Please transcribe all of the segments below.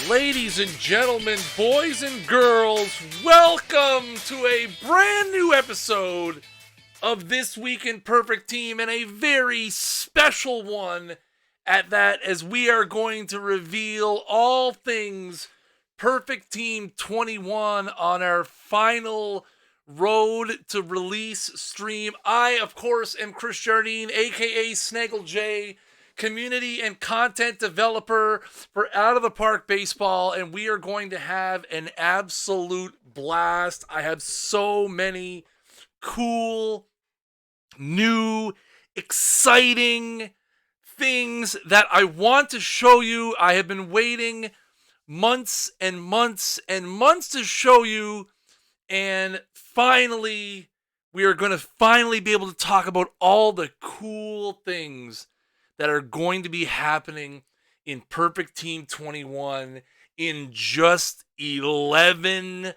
Ladies and gentlemen, boys and girls, welcome to a brand new episode of This Week in Perfect Team, and a very special one at that, as we are going to reveal all things Perfect Team 21 on our final road to release stream. I, of course, am Chris Jardine, aka Snaggle J, community and content developer for Out of the Park Baseball, and we are going to have an absolute blast. I have so many cool, new, exciting things that I want to show you. I have been waiting months and months and months to show you, and finally, we are going to finally be able to talk about all the cool things that are going to be happening in Perfect Team 21 in just 11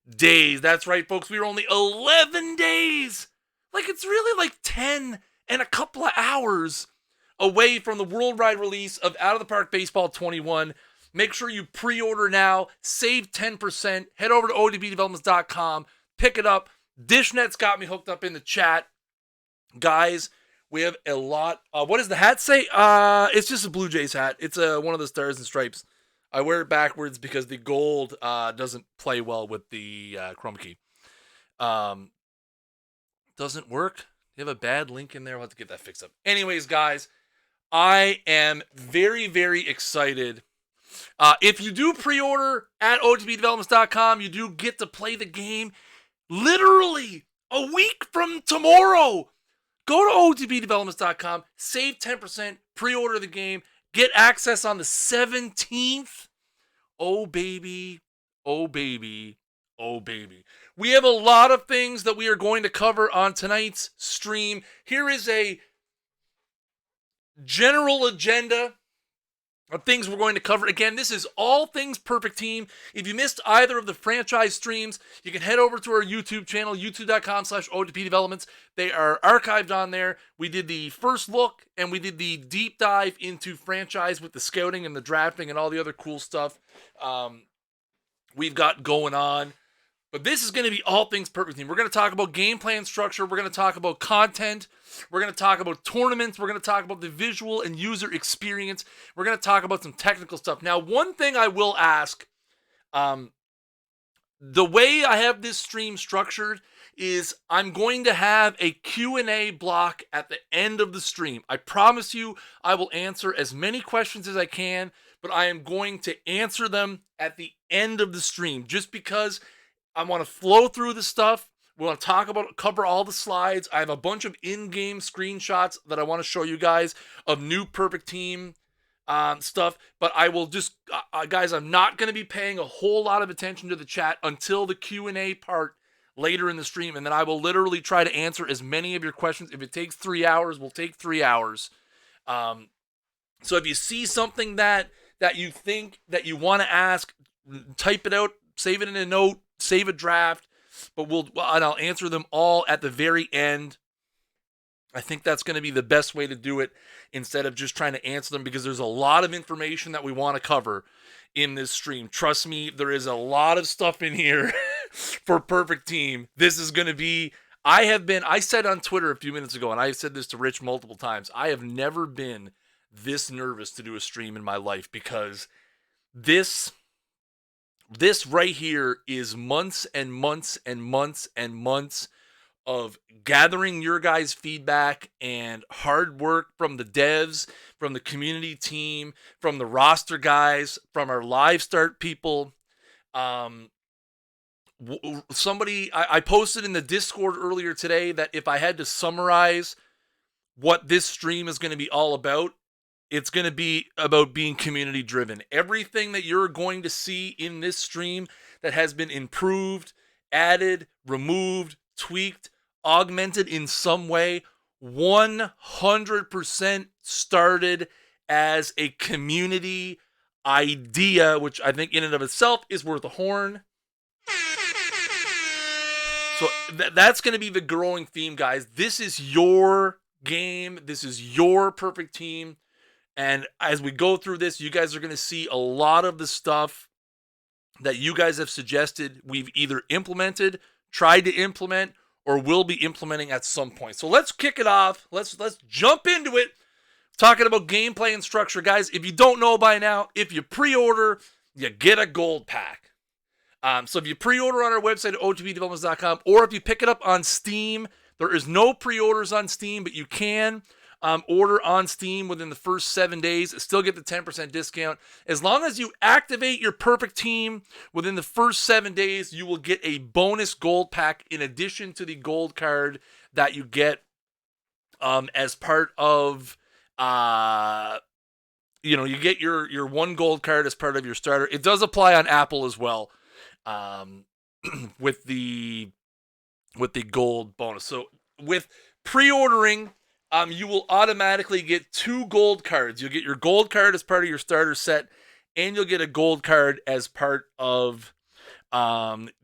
days. That's right, folks. We are only 11 days. Like, it's really like 10 and a couple of hours away from the worldwide release of Out of the Park Baseball 21. Make sure you pre-order now. Save 10%. Head over to OOTPdevelopments.com. Pick it up. Dishnet's got me hooked up in the chat. Guys, we have a lot. What does the hat say? It's just a Blue Jays hat. It's one of the stars and stripes. I wear it backwards because the gold doesn't play well with the chroma key. Doesn't work. You have a bad link in there. We'll have to get that fixed up. Anyways, guys, I am very, very excited. If you do pre-order at OOTPdevelopments.com, you do get to play the game literally a week from tomorrow. Go to OOTPdevelopments.com, save 10%, pre-order the game, get access on the 17th. Oh, baby. Oh, baby. Oh, baby. We have a lot of things that we are going to cover on tonight's stream. Here is a general agenda of things we're going to cover. Again, this is all things Perfect Team. If you missed either of the franchise streams, you can head over to our YouTube channel, youtube.com/OOTPdevelopments. They are archived on there. We did the first look, and we did the deep dive into franchise with the scouting and the drafting and all the other cool stuff we've got going on. But this is going to be all things Perfect Team. We're going to talk about game plan structure. We're going to talk about content. We're going to talk about tournaments. We're going to talk about the visual and user experience. We're going to talk about some technical stuff. Now, one thing I will ask, the way I have this stream structured is I'm going to have a Q&A block at the end of the stream. I promise you I will answer as many questions as I can, but I am going to answer them at the end of the stream just because I want to flow through the stuff. We want to cover all the slides. I have a bunch of in-game screenshots that I want to show you guys of new Perfect Team stuff. But I will just, guys, I'm not going to be paying a whole lot of attention to the chat until the Q&A part later in the stream. And then I will literally try to answer as many of your questions. If it takes 3 hours, we'll take 3 hours. So if you see something that you think that you want to ask, type it out, save it in a note, save a draft, but I'll answer them all at the very end. I think that's going to be the best way to do it instead of just trying to answer them, because there's a lot of information that we want to cover in this stream. Trust me, there is a lot of stuff in here for Perfect Team. This is going to be, I said on Twitter a few minutes ago, and I've said this to Rich multiple times, I have never been this nervous to do a stream in my life, because this right here is months and months and months and months of gathering your guys' feedback and hard work from the devs, from the community team, from the roster guys, from our live start people. I posted in the Discord earlier today that if I had to summarize what this stream is going to be all about, it's going to be about being community driven. Everything that you're going to see in this stream that has been improved, added, removed, tweaked, augmented in some way, 100% started as a community idea, which I think in and of itself is worth a horn. So that's going to be the growing theme, guys. This is your game. This is your Perfect Team. And as we go through this, you guys are going to see a lot of the stuff that you guys have suggested we've either implemented, tried to implement, or will be implementing at some point. So let's kick it off. Let's jump into it. Talking about gameplay and structure, guys. If you don't know by now, if you pre-order, you get a gold pack. So if you pre-order on our website at OOTPdevelopments.com, or if you pick it up on Steam, there is no pre-orders on Steam, but you can order on Steam within the first 7 days. Still get the 10% discount. As long as you activate your perfect team within the first 7 days, you will get a bonus gold pack in addition to the gold card that you get as part of, you get your one gold card as part of your starter. It does apply on Apple as well, with the gold bonus. So with pre-ordering, you will automatically get 2 gold cards. You'll get your gold card as part of your starter set, and you'll get a gold card as part of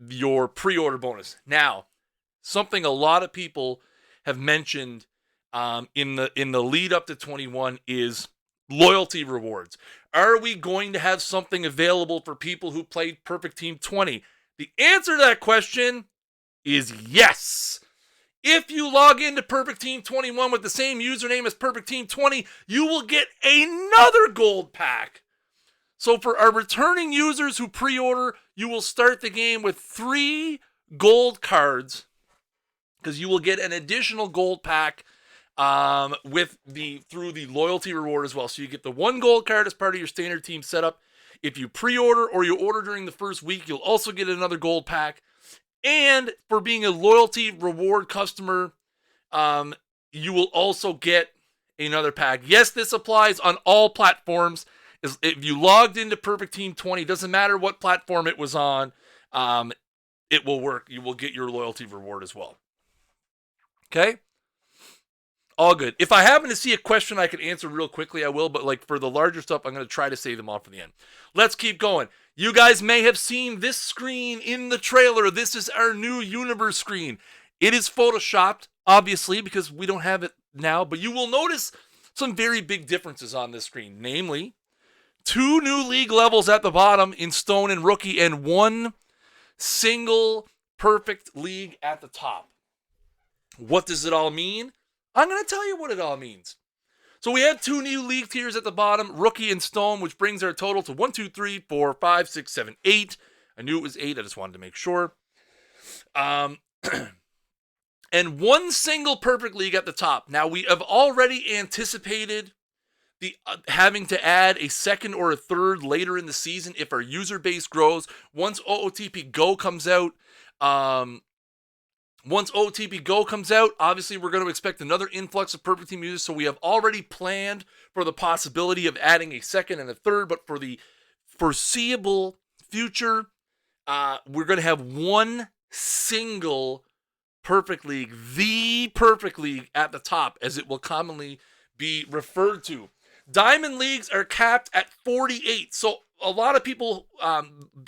your pre-order bonus. Now, something a lot of people have mentioned in the lead up to 21 is loyalty rewards. Are we going to have something available for people who played Perfect Team 20? The answer to that question is yes. If you log into Perfect Team 21 with the same username as Perfect Team 20, you will get another gold pack. So for our returning users who pre-order, you will start the game with 3 gold cards, because you will get an additional gold pack through the loyalty reward as well. So you get the 1 gold card as part of your standard team setup. If you pre-order or you order during the first week, you'll also get another gold pack. And for being a loyalty reward customer, you will also get another pack. Yes, this applies on all platforms. If you logged into Perfect Team 20, doesn't matter what platform it was on, it will work. You will get your loyalty reward as well. Okay? All good. If I happen to see a question I can answer real quickly, I will. But for the larger stuff, I'm going to try to save them all for the end. Let's keep going. You guys may have seen this screen in the trailer. This is our new universe screen. It is photoshopped, obviously, because we don't have it now. But you will notice some very big differences on this screen. Namely, 2 new league levels at the bottom in Stone and Rookie, and 1 single perfect league at the top. What does it all mean? I'm going to tell you what it all means. So we have 2 new league tiers at the bottom, Rookie and Stone, which brings our total to 1, 2, 3, 4, 5, 6, 7, 8. I knew it was 8. I just wanted to make sure. And 1 single perfect league at the top. Now, we have already anticipated the having to add a second or a third later in the season if our user base grows. Once OOTP Go comes out, obviously we're going to expect another influx of Perfect Team users, so we have already planned for the possibility of adding a second and a third, but for the foreseeable future, we're going to have 1 single Perfect League, the Perfect League at the top, as it will commonly be referred to. Diamond Leagues are capped at 48, so a lot of people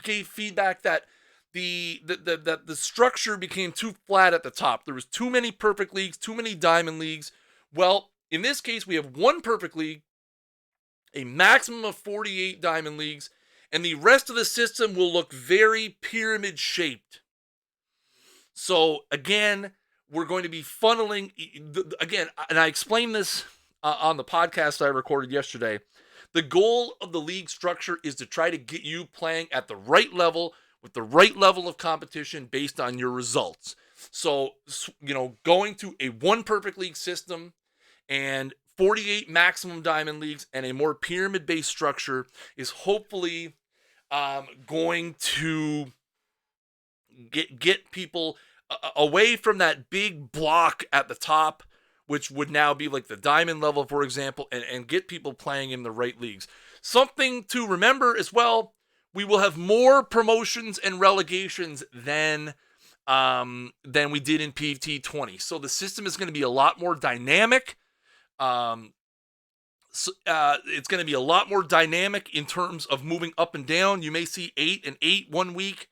gave feedback that the structure became too flat at the top. There was too many perfect leagues, too many diamond leagues. Well, in this case, we have 1 perfect league, a maximum of 48 diamond leagues, and the rest of the system will look very pyramid shaped. So again, we're going to be funneling, again, and I explained this on the podcast I recorded yesterday. The goal of the league structure is to try to get you playing at the right level, with the right level of competition based on your results. So, going to a 1 perfect league system and 48 maximum diamond leagues and a more pyramid-based structure is hopefully going to get people away from that big block at the top, which would now be like the diamond level, for example, and get people playing in the right leagues. Something to remember as well, we will have more promotions and relegations than we did in PFT 20. So the system is going to be a lot more dynamic. It's going to be a lot more dynamic in terms of moving up and down. You may see 8 and 8 1 week.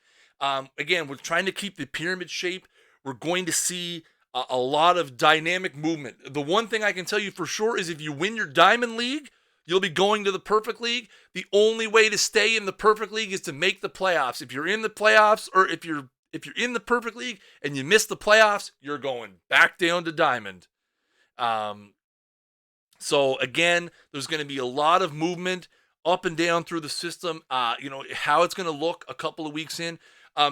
Again, we're trying to keep the pyramid shape. We're going to see a lot of dynamic movement. The one thing I can tell you for sure is if you win your Diamond League, you'll be going to the Perfect League. The only way to stay in the Perfect League is to make the playoffs. If you're in the playoffs, or if you're in the Perfect League and you miss the playoffs, you're going back down to Diamond. So again, there's going to be a lot of movement up and down through the system. How it's going to look a couple of weeks in.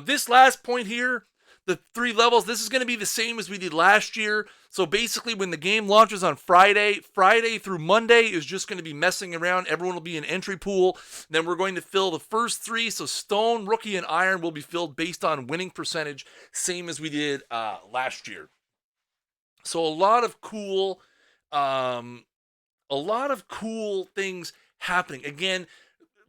This last point here, the 3 levels, this is going to be the same as we did last year. So basically, when the game launches on Friday through Monday is just going to be messing around. Everyone will be in entry pool. Then we're going to fill the first 3. So Stone, Rookie, and Iron will be filled based on winning percentage, same as we did last year. So a lot of cool things happening. Again,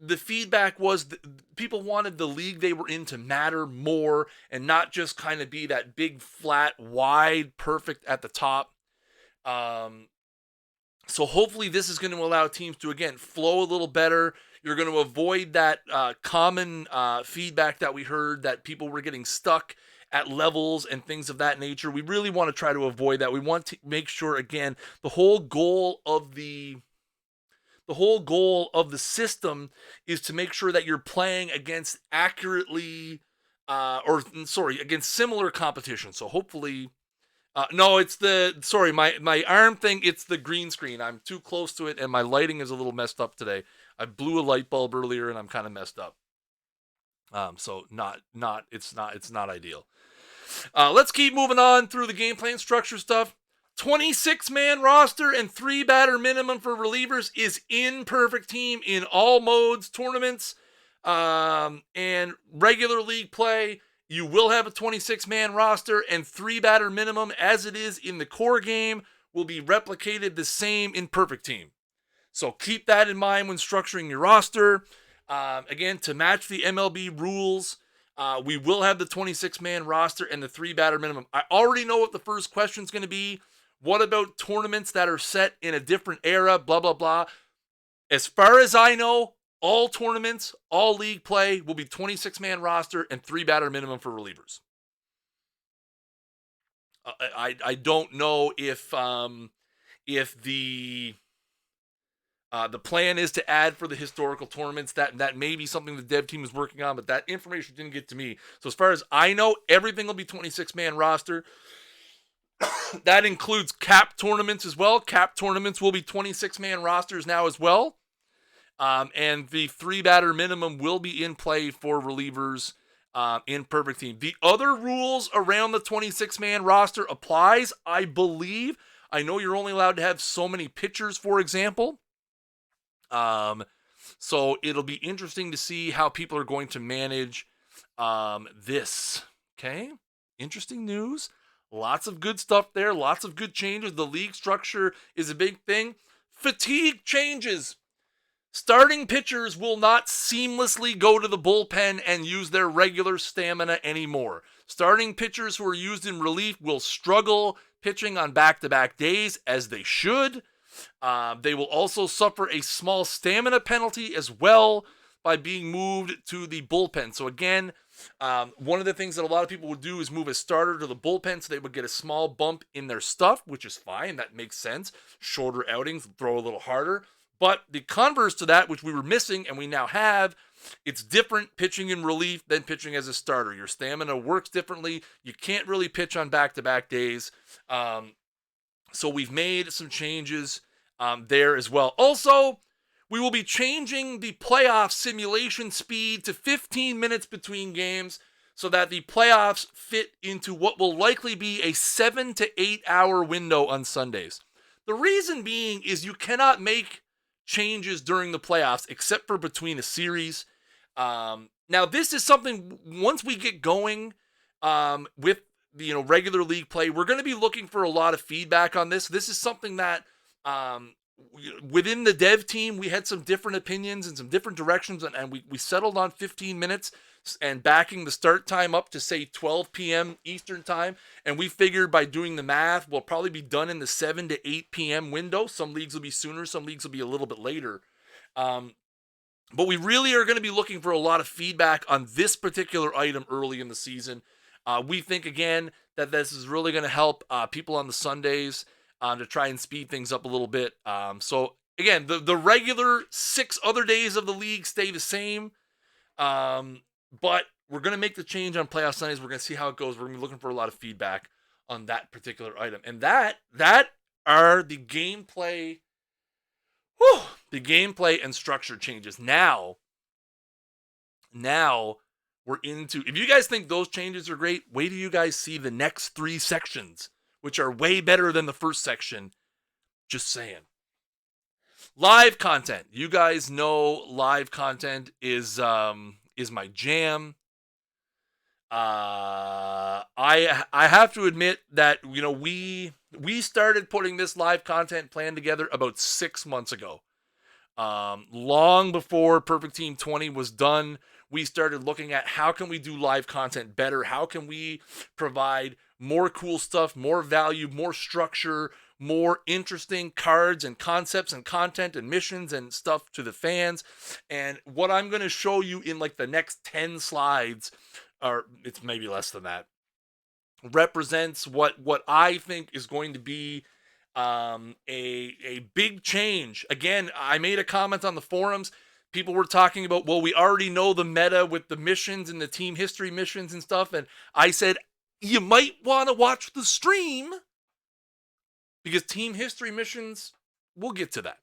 the feedback was people wanted the league they were in to matter more and not just kind of be that big, flat, wide, perfect at the top. So hopefully this is going to allow teams to, again, flow a little better. You're going to avoid that common feedback that we heard that people were getting stuck at levels and things of that nature. We really want to try to avoid that. We want to make sure, again, the whole goal of the system is to make sure that you're playing against against similar competition. So hopefully, my arm thing, it's the green screen. I'm too close to it and my lighting is a little messed up today. I blew a light bulb earlier and I'm kind of messed up. So it's not ideal. Let's keep moving on through the game plan structure stuff. 26-man roster and 3 batter minimum for relievers is in Perfect Team in all modes, tournaments, and regular league play. You will have a 26-man roster and 3 batter minimum as it is in the core game will be replicated the same in Perfect Team. So keep that in mind when structuring your roster. Again, to match the MLB rules, we will have the 26-man roster and the 3 batter minimum. I already know what the first question is going to be. What about tournaments that are set in a different era, blah, blah, blah. As far as I know, all tournaments, all league play will be 26-man roster and 3 batter minimum for relievers. I don't know if the plan is to add for the historical tournaments. That may be something the dev team is working on, but that information didn't get to me. So as far as I know, everything will be 26-man roster. That includes cap tournaments as well. Cap tournaments will be 26-man rosters now as well. And the 3 batter minimum will be in play for relievers in Perfect Team. The other rules around the 26-man roster applies, I believe. I know you're only allowed to have so many pitchers, for example. So it'll be interesting to see how people are going to manage this. Okay? Interesting news. Lots of good stuff there. Lots of good changes. The league structure is a big thing. Fatigue changes. Starting pitchers will not seamlessly go to the bullpen and use their regular stamina anymore. Starting pitchers who are used in relief will struggle pitching on back-to-back days, as they should. They will also suffer a small stamina penalty as well by being moved to the bullpen. So again, one of the things that a lot of people would do is move a starter to the bullpen so they would get a small bump in their stuff, which is fine. That makes sense. Shorter outings, throw a little harder. But the converse to that, which we were missing and we now have, it's different pitching in relief than pitching as a starter. Your stamina works differently. You can't really pitch on back-to-back days. So we've made some changes there as well. Also, we will be changing the playoff simulation speed to 15 minutes between games so that the playoffs fit into what will likely be a 7 to 8 hour window on Sundays. The reason being is you cannot make changes during the playoffs except for between a series. Now, this is something, once we get going with regular league play, we're going to be looking for a lot of feedback on this. This is something that within the dev team, we had some different opinions and some different directions, and we settled on 15 minutes and backing the start time up to, say, 12 p.m. Eastern time. And we figured by doing the math, we'll probably be done in the 7 to 8 p.m. window. Some leagues will be sooner. Some leagues will be a little bit later. But we really are going to be looking for a lot of feedback on this particular item early in the season. We think, again, that this is really going to help people on the Sundays to try and speed things up a little bit. So again, the regular 6 other days of the league stay the same. But we're going to make the change on playoff Sundays. We're going to see how it goes. We're going to be looking for a lot of feedback on that particular item. And that are the gameplay, the gameplay and structure changes. Now we're into, if you guys think those changes are great, wait till you guys see the next 3 sections, which are way better than the first section. Just saying. Live content. You guys know live content is my jam. I have to admit that, you know, we started putting this live content plan together about 6 months ago. Long before Perfect Team 20 was done, we started looking at how can we do live content better? How can we provide more cool stuff, more value, more structure, more interesting cards and concepts and content and missions and stuff to the fans. And what I'm going to show you in like the next 10 slides, or it's maybe less than that, represents what I think is going to be a big change. Again, I made a comment on the forums. People were talking about, well, we already know the meta with the missions and the team history missions and stuff. And I said, you might want to watch the stream, because team history missions, we'll get to that.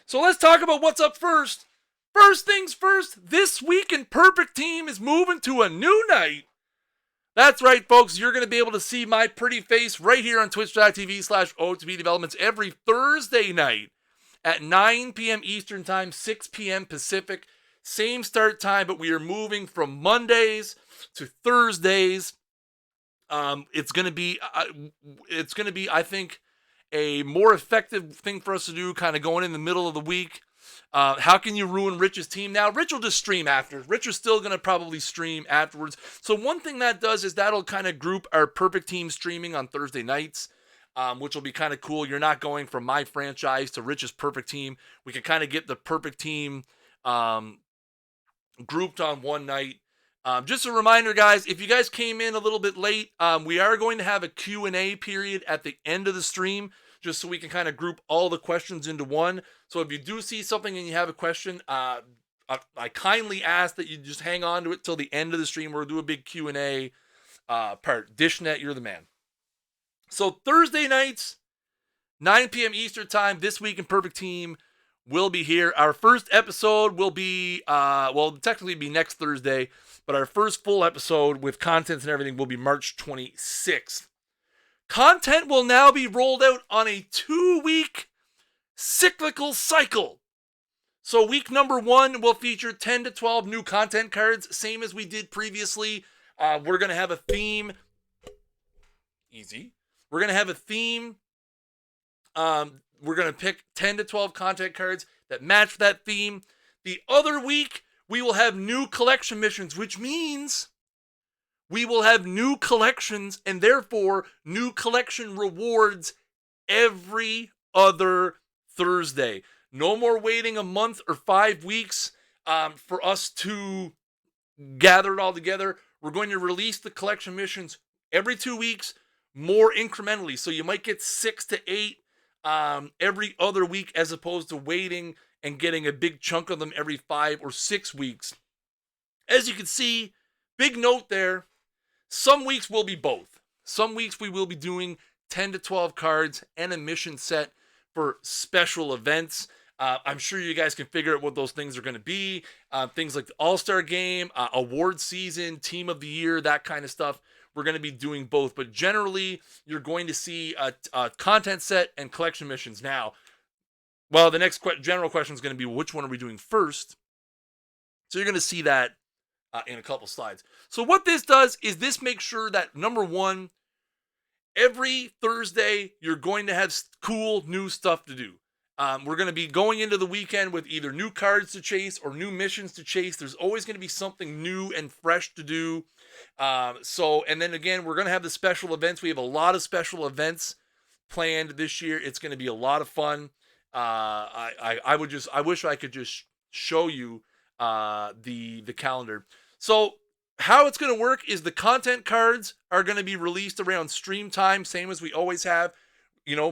So let's talk about what's up first. First things first, this week in Perfect Team is moving to a new night. That's right, folks. You're going to be able to see my pretty face right here on twitch.tv/OOTP Developments every Thursday night at 9 p.m. Eastern Time, 6 p.m. Pacific. Same start time, but we are moving from Mondays to Thursdays. It's going to be, I think, a more effective thing for us to do, kind of going in the middle of the week. How can you ruin Rich's team? Now, Rich will just stream after. Rich is still going to probably stream afterwards. So one thing that does is that'll kind of group our Perfect Team streaming on Thursday nights, which will be kind of cool. You're not going from my franchise to Rich's Perfect Team. We can kind of get the Perfect Team grouped on one night. Just a reminder, guys, if you guys came in a little bit late, we are going to have a Q&A period at the end of the stream, just so we can kind of group all the questions into one. So if you do see something and you have a question, I kindly ask that you just hang on to it till the end of the stream. We'll do a big Q&A part. Dishnet, you're the man. So Thursday nights, 9 p.m. Eastern Time, This Week in Perfect Team will be here. Our first episode will be, technically be next Thursday, but our first full episode with contents and everything will be March 26th. Content will now be rolled out on a 2-week cyclical cycle. So week number 1 will feature 10 to 12 new content cards, same as we did previously. We're going to have a theme. Easy. We're going to have a theme. We're going to pick 10 to 12 content cards that match that theme. The other week, we will have new collection missions, which means we will have new collections and therefore new collection rewards every other Thursday. No more waiting a month or 5 weeks for us to gather it all together. We're going to release the collection missions every 2 weeks, more incrementally. So you might get 6 to 8 every other week, as opposed to waiting and getting a big chunk of them every 5 or 6 weeks. As you can see, big note there, some weeks will be both. Some weeks we will be doing 10 to 12 cards and a mission set for special events. I'm sure you guys can figure out what those things are going to be. Things like the All-Star Game, award season, Team of the Year, that kind of stuff. We're going to be doing both, but generally you're going to see a content set and collection missions. Now, well, the next general question is going to be, which one are we doing first? So you're going to see that in a couple slides. So what this does is this makes sure that, number one, every Thursday you're going to have cool new stuff to do. We're going to be going into the weekend with either new cards to chase or new missions to chase. There's always going to be something new and fresh to do. And then again, we're going to have the special events. We have a lot of special events planned this year. It's going to be a lot of fun. I wish I could just show you the calendar. So how it's going to work is the content cards are going to be released around stream time, same as we always have.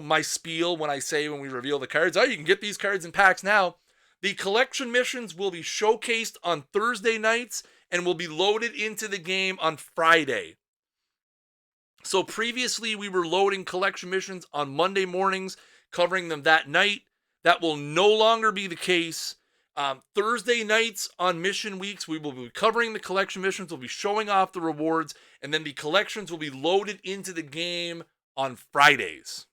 my spiel when we reveal the cards. You can get these cards in packs now. The collection missions will be showcased on Thursday nights and will be loaded into the game on Friday. So previously we were loading collection missions on Monday mornings, covering them that night. That will no longer be the case. Thursday nights on mission weeks, we will be covering the collection missions, we'll be showing off the rewards, and then the collections will be loaded into the game on Fridays.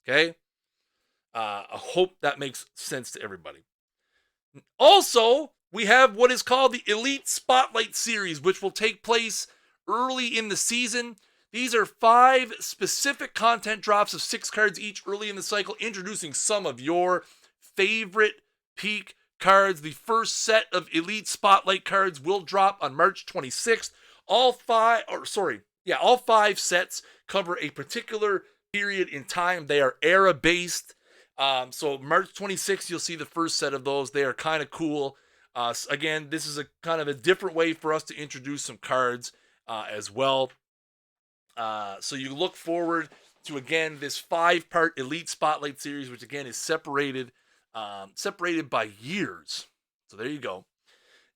Okay? I hope that makes sense to everybody. Also, we have what is called the Elite Spotlight Series, which will take place early in the season. These are 5 specific content drops of 6 cards each early in the cycle, introducing some of your favorite peak cards. The first set of Elite Spotlight cards will drop on March 26th. All 5 sets cover a particular period in time. They are era-based. So March 26th, you'll see the first set of those. They are kind of cool. Again, this is a kind of a different way for us to introduce some cards as well. So you look forward to, again, this 5-part Elite Spotlight series, which again is separated by years. So there you go.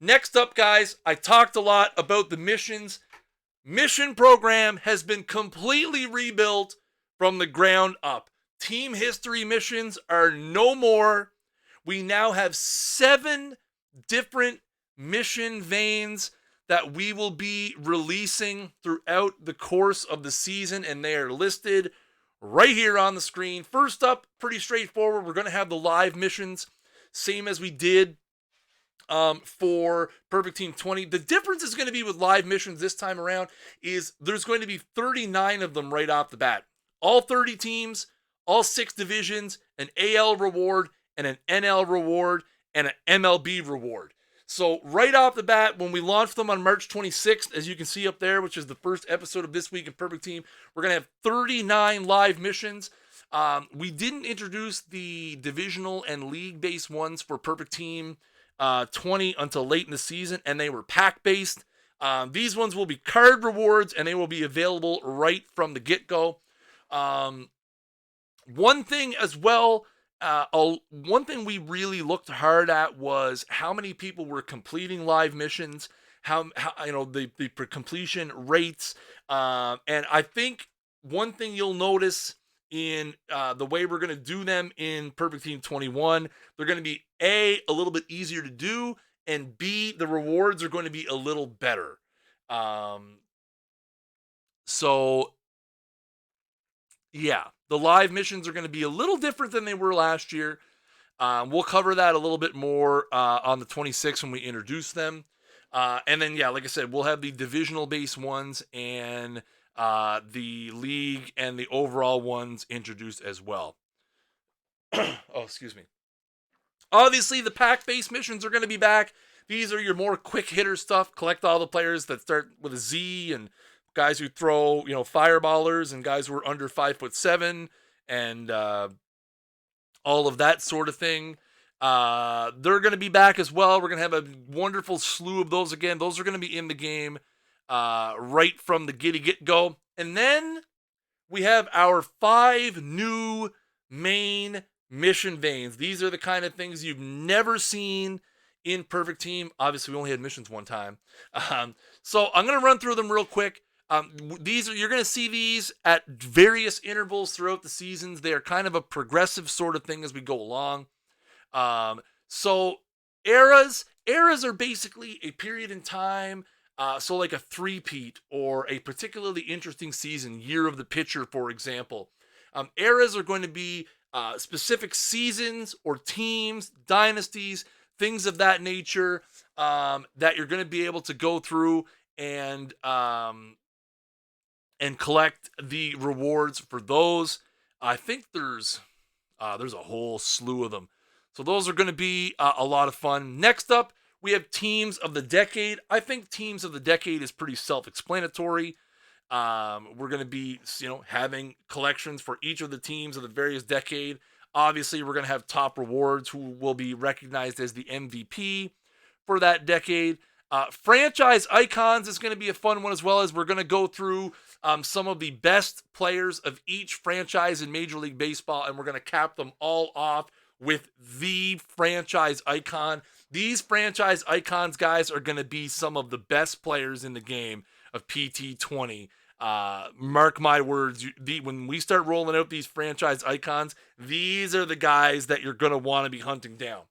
Next up, guys, I talked a lot about the missions. Mission program has been completely rebuilt from the ground up. Team history missions are no more. We now have 7 different mission veins that we will be releasing throughout the course of the season, and they are listed right here on the screen. First up, pretty straightforward. We're going to have the live missions, same as we did for Perfect Team 20. The difference is going to be with live missions this time around is there's going to be 39 of them right off the bat. All 30 teams, all 6 divisions, an AL reward, and an NL reward, and an MLB reward. So right off the bat, when we launch them on March 26th, as you can see up there, which is the first episode of This Week in Perfect Team, we're going to have 39 live missions. We didn't introduce the divisional and league-based ones for Perfect Team 20 until late in the season, and they were pack-based. These ones will be card rewards, and they will be available right from the get-go. One thing as well, one thing we really looked hard at was how many people were completing live missions, how the completion rates, and I think one thing you'll notice in the way we're going to do them in Perfect Team 21, they're going to be a little bit easier to do, and B, the rewards are going to be a little better. So yeah, the live missions are going to be a little different than they were last year. We'll cover that a little bit more on the 26th when we introduce them. And then, yeah, like I said, we'll have the divisional-based ones and the league and the overall ones introduced as well. Oh, excuse me. Obviously, the pack-based missions are going to be back. These are your more quick-hitter stuff. Collect all the players that start with a Z and guys who throw, fireballers and guys who are under 5'7" and all of that sort of thing. They're going to be back as well. We're going to have a wonderful slew of those again. Those are going to be in the game right from the get-go. And then we have our 5 new main mission veins. These are the kind of things you've never seen in Perfect Team. Obviously, we only had missions one time. So I'm going to run through them real quick. You're going to see these at various intervals throughout the seasons. They are kind of a progressive sort of thing as we go along. So eras are basically a period in time. So like a three-peat or a particularly interesting season, year of the pitcher, for example. Eras are going to be specific seasons or teams, dynasties, things of that nature that you're going to be able to go through and collect the rewards for those. I think there's a whole slew of them. So those are going to be a lot of fun. Next up, we have Teams of the Decade. I think Teams of the Decade is pretty self-explanatory. We're going to be, having collections for each of the teams of the various decade. Obviously, we're going to have top rewards who will be recognized as the MVP for that decade. Franchise icons is going to be a fun one, as well as we're going to go through some of the best players of each franchise in Major League Baseball, and we're going to cap them all off with the franchise icon. These franchise icons, guys, are going to be some of the best players in the game of PT20. Mark my words, when we start rolling out these franchise icons, these are the guys that you're going to want to be hunting down.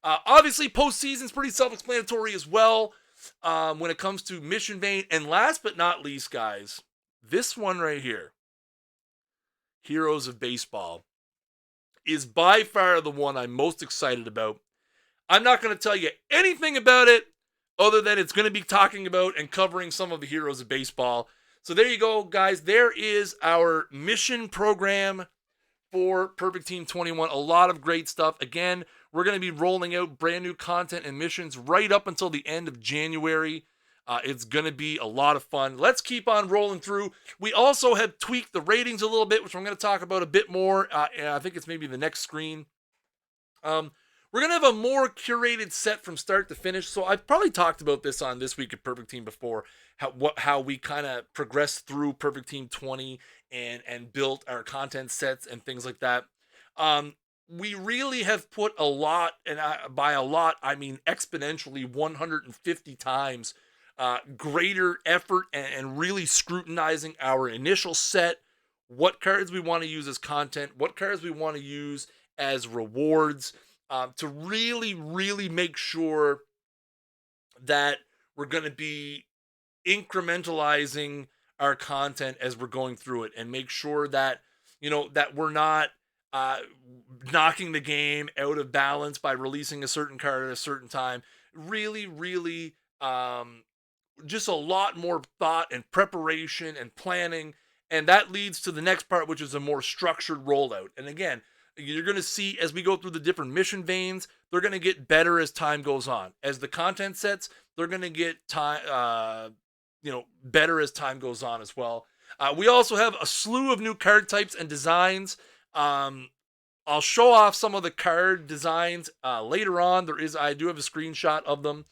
Obviously, postseason is pretty self-explanatory as well when it comes to mission vein. And last but not least, guys, this one right here, Heroes of Baseball, is by far the one I'm most excited about. I'm not going to tell you anything about it other than it's going to be talking about and covering some of the Heroes of Baseball. So there you go, guys. There is our mission program for Perfect Team 21. A lot of great stuff. Again, we're going to be rolling out brand new content and missions right up until the end of January. It's going to be a lot of fun. Let's keep on rolling through. We also have tweaked the ratings a little bit, which I'm going to talk about a bit more. And I think it's maybe the next screen. We're going to have a more curated set from start to finish. So I've probably talked about this on This Week at Perfect Team before, how we kind of progressed through Perfect Team 20 and built our content sets and things like that. We really have put a lot, and by a lot, I mean exponentially 150 times greater effort and really scrutinizing our initial set, what cards we want to use as content, what cards we want to use as rewards, to really, really make sure that we're going to be incrementalizing our content as we're going through it, and make sure that, that we're not knocking the game out of balance by releasing a certain card at a certain time. Really, really, just a lot more thought and preparation and planning. And that leads to the next part, which is a more structured rollout. And again, you're going to see as we go through the different mission veins, they're going to get better as time goes on. As the content sets, they're going to get better as time goes on as well. We also have a slew of new card types and designs. I'll show off some of the card designs later on. I do have a screenshot of them.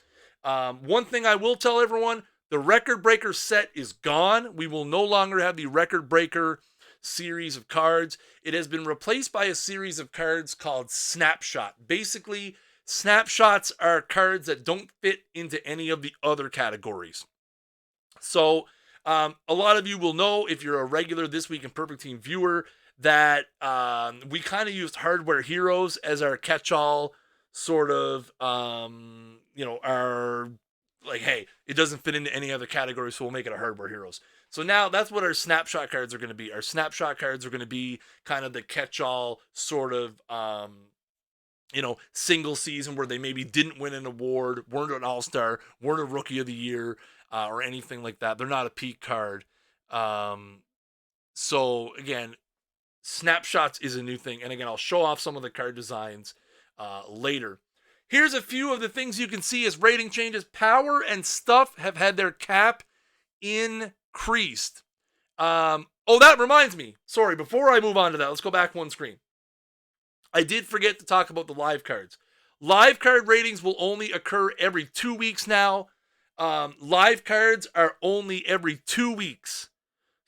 One thing I will tell everyone, the Record Breaker set is gone. We will no longer have the Record Breaker series of cards. It has been replaced by a series of cards called Snapshot. Basically, snapshots are cards that don't fit into any of the other categories. So a lot of you will know, if you're a regular This Week in Perfect Team viewer, that we kind of used Hardware Heroes as our catch-all sort of, our, like, hey, it doesn't fit into any other category, so we'll make it a Hardware Heroes. So now that's what our snapshot cards are going to be. Our snapshot cards are going to be kind of the catch-all sort of, single season where they maybe didn't win an award, weren't an all-star, weren't a rookie of the year, or anything like that. They're not a peak card. So again, snapshots is a new thing. And again, I'll show off some of the card designs later. Here's a few of the things you can see as rating changes. Power and stuff have had their cap increased. That reminds me. Sorry, before I move on to that, let's go back one screen. I did forget to talk about the live cards. Live card ratings will only occur every 2 weeks now. Live cards are only every 2 weeks.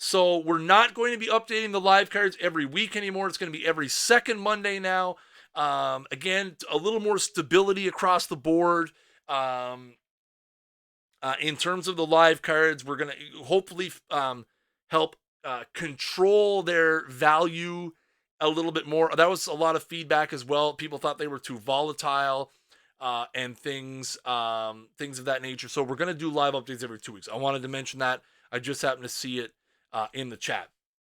So we're not going to be updating the live cards every week anymore. It's going to be every second Monday now. Again, a little more stability across the board. In terms of the live cards, we're going to hopefully help control their value a little bit more. That was a lot of feedback as well. People thought they were too volatile and things of that nature. So we're going to do live updates every 2 weeks. I wanted to mention that. I just happened to see it in the chat.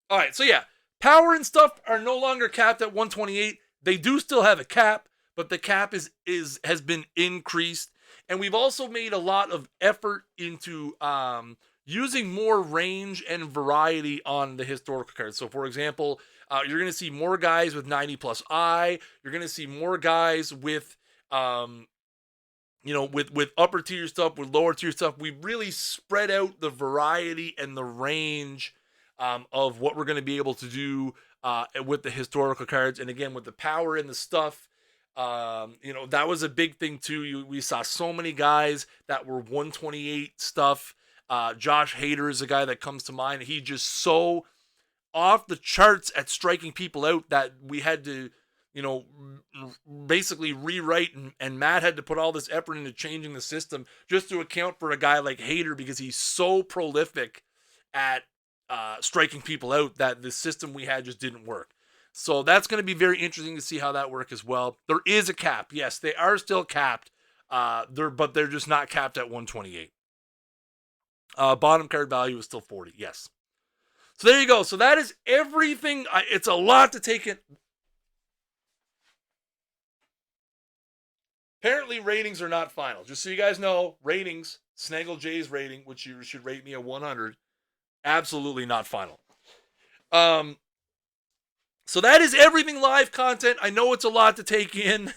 All right, so yeah, power and stuff are no longer capped at 128. They do still have a cap, but the cap has been increased. And we've also made a lot of effort into using more range and variety on the historical cards. So for example, you're going to see more guys with 90 plus I. You're going to see more guys with with upper tier stuff, with lower tier stuff. We really spread out the variety and the range of what we're going to be able to do with the historical cards. And again, with the power and the stuff, That was a big thing too. We saw so many guys that were 128 stuff. Josh Hader is a guy that comes to mind. He just so off the charts at striking people out that we had to, basically rewrite, and Matt had to put all this effort into changing the system just to account for a guy like Hader, because he's so prolific at striking people out that the system we had just didn't work. So that's going to be very interesting to see how that works as well. There is a cap. Yes, they are still capped. But they're just not capped at 128. Bottom card value is still 40. Yes. So there you go. So that is everything. It's a lot to take in. Apparently, ratings are not final. Just so you guys know, ratings, Snaggle J's rating, which you should rate me a 100, absolutely not final. So that is everything live content. I know it's a lot to take in.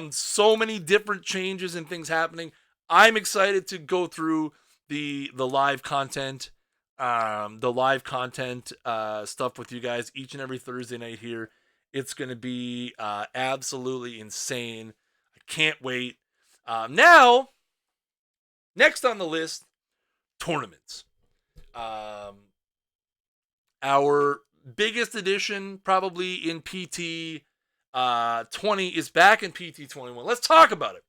So many different changes and things happening. I'm excited to go through the live content, stuff with you guys each and every Thursday night here. It's going to be absolutely insane. I can't wait. Now, next on the list, tournaments. Our biggest addition probably in PT 20 is back in PT 21. Let's talk about it.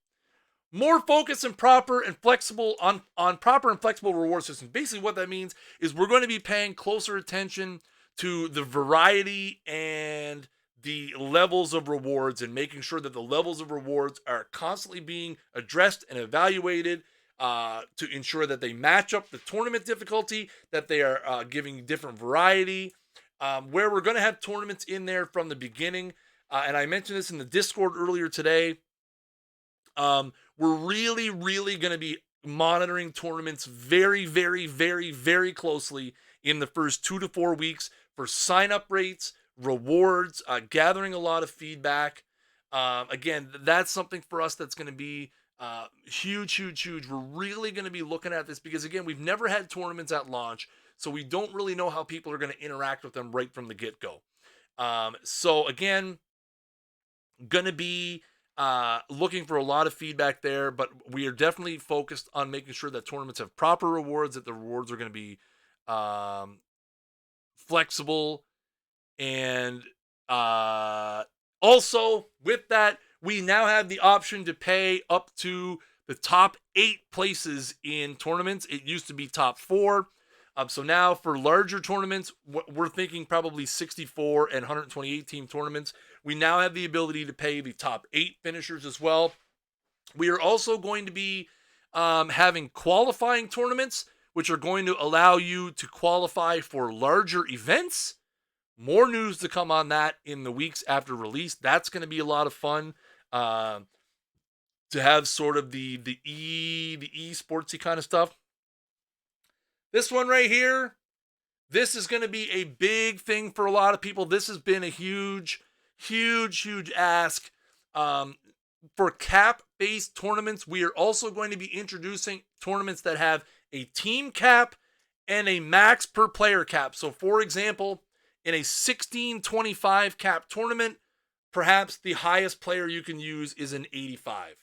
More focus and proper and flexible on proper and flexible reward systems. Basically what that means is we're going to be paying closer attention to the variety and the levels of rewards, and making sure that the levels of rewards are constantly being addressed and evaluated to ensure that they match up the tournament difficulty, that they are giving different variety, where we're going to have tournaments in there from the beginning. And I mentioned this in the Discord earlier today. We're really, really going to be monitoring tournaments very, very, very, very closely in the first 2 to 4 weeks for sign-up rates, rewards, gathering a lot of feedback. Again, that's something for us that's going to be huge, huge, huge. We're really going to be looking at this because, again, we've never had tournaments at launch, so we don't really know how people are going to interact with them right from the get-go. So, again, going to be looking for a lot of feedback there, but we are definitely focused on making sure that tournaments have proper rewards, that the rewards are going to be flexible, and also with that, we now have the option to pay up to the top 8 places in tournaments. It used to be top 4. So now for larger tournaments, we're thinking probably 64 and 128 team tournaments, we now have the ability to pay the top 8 finishers as well. We are also going to be having qualifying tournaments, which are going to allow you to qualify for larger events. More news to come on that in the weeks after release. That's going to be a lot of fun to have sort of the e-sportsy kind of stuff. This one right here, this is going to be a big thing for a lot of people. This has been a huge, huge, huge ask. For cap-based tournaments, we are also going to be introducing tournaments that have a team cap and a max per player cap. So, for example, in a 16-25 cap tournament, perhaps the highest player you can use is an 85.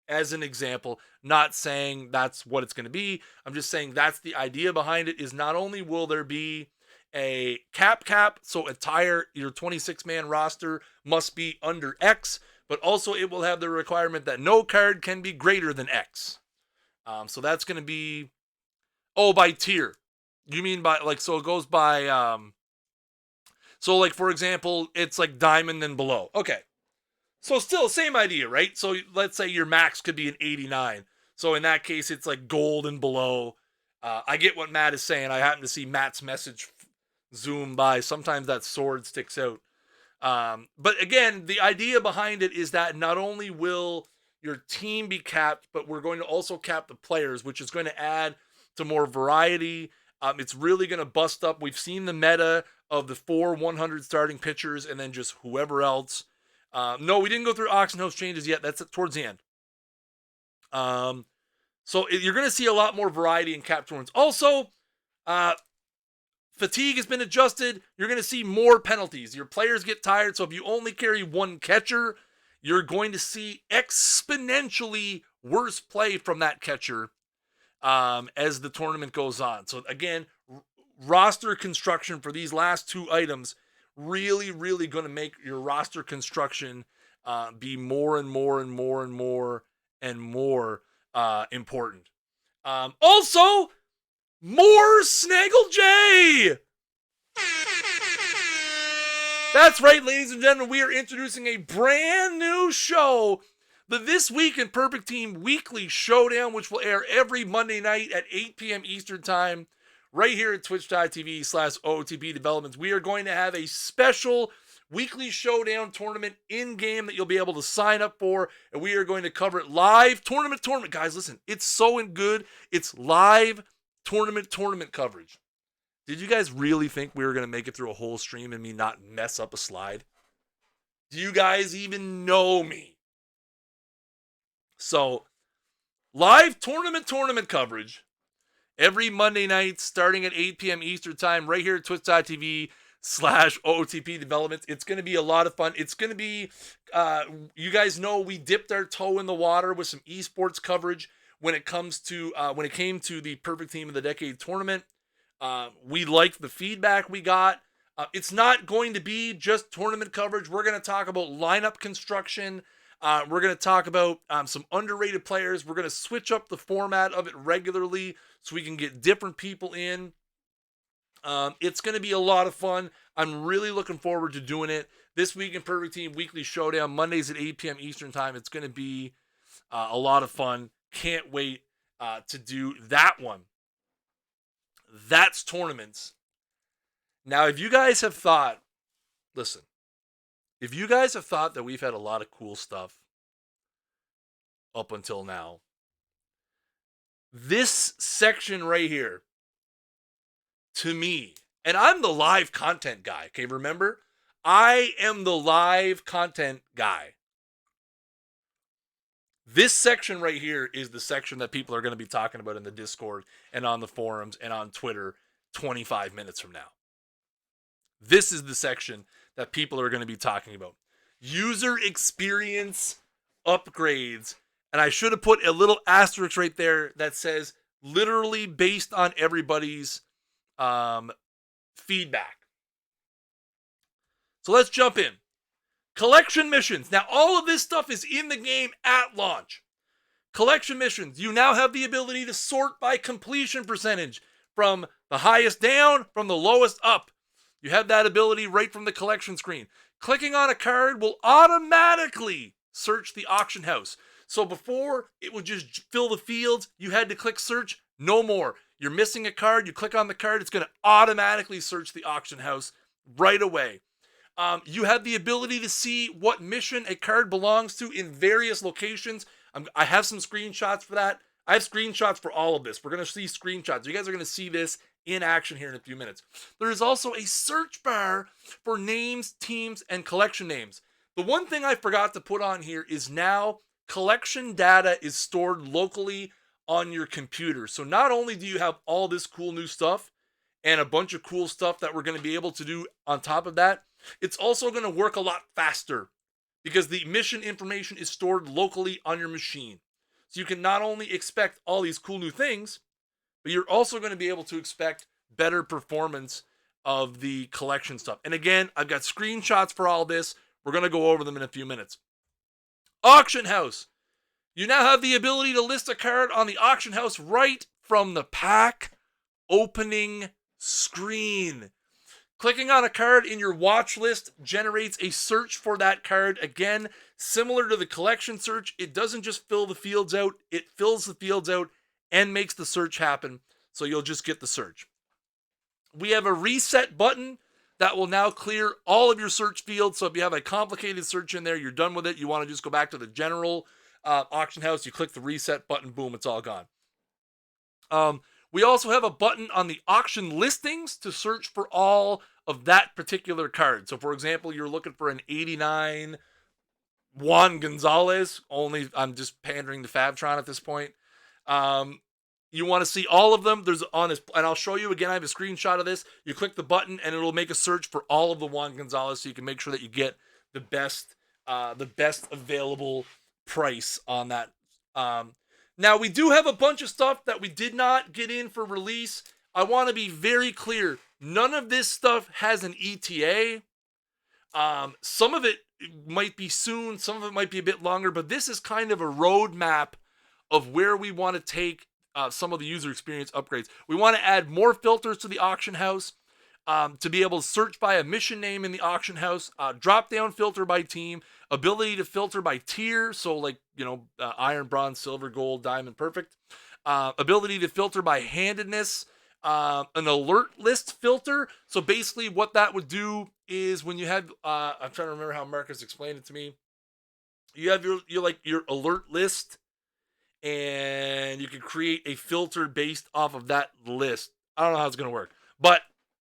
As an example, not saying that's what it's going to be. I'm just saying that's the idea behind it, is not only will there be a cap, so your 26-man roster must be under X, but also it will have the requirement that no card can be greater than X. So that's going to be, by tier. You mean by, so it goes by, so for example, it's like diamond and below. Okay. So still same idea, right? So let's say your max could be an 89. So in that case, it's like gold and below. I get what Matt is saying. I happen to see Matt's message zoom by. Sometimes that sword sticks out. But again, the idea behind it is that not only will your team be capped, but we're going to also cap the players, which is going to add to more variety. It's really going to bust up. We've seen the meta of the 4 100 starting pitchers and then just whoever else. No, we didn't go through auction house changes yet. That's towards the end. So you're going to see a lot more variety in cap tournaments. Also, fatigue has been adjusted. You're going to see more penalties. Your players get tired. So if you only carry one catcher, you're going to see exponentially worse play from that catcher as the tournament goes on. So again, roster construction for these last two items really, really going to make your roster construction be more and more and more and more and more important. Also, more Snaggle J! That's right, ladies and gentlemen, we are introducing a brand new show, the This Week in Perfect Team Weekly Showdown, which will air every Monday night at 8 p.m. Eastern Time, right here at twitch.tv/OOTP Developments. We are going to have a special weekly showdown tournament in-game that you'll be able to sign up for, and we are going to cover it live. Tournament. Guys, listen, it's so good. It's live tournament coverage. Did you guys really think we were going to make it through a whole stream and me not mess up a slide? Do you guys even know me? So, live tournament coverage every Monday night starting at 8 p.m. Eastern Time right here at twitch.tv/OOTP Developments. It's going to be a lot of fun. It's going to be, you guys know we dipped our toe in the water with some esports coverage when it came to the Perfect Team of the Decade tournament. We liked the feedback we got. It's not going to be just tournament coverage. We're going to talk about lineup construction. We're going to talk about some underrated players. We're going to switch up the format of it regularly so we can get different people in. It's going to be a lot of fun. I'm really looking forward to doing it. This Week in Perfect Team Weekly Showdown, Mondays at 8 p.m. Eastern Time. It's going to be a lot of fun. Can't wait to do that one. That's tournaments. Now, if you guys have thought, listen, if you guys have thought that we've had a lot of cool stuff up until now, this section right here, to me, and I'm the live content guy, okay, remember? I am the live content guy. This section right here is the section that people are going to be talking about in the Discord and on the forums and on Twitter 25 minutes from now. This is the section that people are going to be talking about. User experience upgrades. And I should have put a little asterisk right there that says literally based on everybody's feedback. So let's jump in. Collection missions. Now, all of this stuff is in the game at launch. Collection missions. You now have the ability to sort by completion percentage from the highest down, from the lowest up. You have that ability right from the collection screen. Clicking on a card will automatically search the auction house. So before, it would just fill the fields. You had to click search. No more. You're missing a card. You click on the card. It's going to automatically search the auction house right away. You have the ability to see what mission a card belongs to in various locations. I have some screenshots for that. I have screenshots for all of this. We're going to see screenshots. You guys are going to see this in action here in a few minutes. There is also a search bar for names, teams, and collection names. The one thing I forgot to put on here is now collection data is stored locally on your computer. So not only do you have all this cool new stuff and a bunch of cool stuff that we're going to be able to do on top of that, it's also going to work a lot faster because the mission information is stored locally on your machine. So you can not only expect all these cool new things, but you're also going to be able to expect better performance of the collection stuff. And again, I've got screenshots for all this. We're going to go over them in a few minutes. Auction house. You now have the ability to list a card on the auction house right from the pack opening screen. Clicking on a card in your watch list generates a search for that card. Again, similar to the collection search, it doesn't just fill the fields out, it fills the fields out and makes the search happen, so you'll just get the search. We have a reset button that will now clear all of your search fields, so if you have a complicated search in there, you're done with it, you want to just go back to the general auction house, you click the reset button, boom, it's all gone. We also have a button on the auction listings to search for all of that particular card. So, for example, you're looking for an 89 Juan Gonzalez. Only I'm just pandering to Fabtron at this point. You want to see all of them. There's on this, and I'll show you again. I have a screenshot of this. You click the button, and it'll make a search for all of the Juan Gonzalez, so you can make sure that you get the best the best available price on that. Now we do have a bunch of stuff that we did not get in for release. I want to be very clear. None of this stuff has an ETA. Some of it might be soon, some of it might be a bit longer, but this is kind of a roadmap of where we want to take some of the user experience upgrades. We want to add more filters to the auction house, to be able to search by a mission name in the auction house, drop down filter by team, ability to filter by tier, so like, iron, bronze, silver, gold, diamond, perfect, ability to filter by handedness, an alert list filter. So basically what that would do is when you have, I'm trying to remember how Marcus explained it to me. You have your alert list, and you can create a filter based off of that list. I don't know how it's going to work, but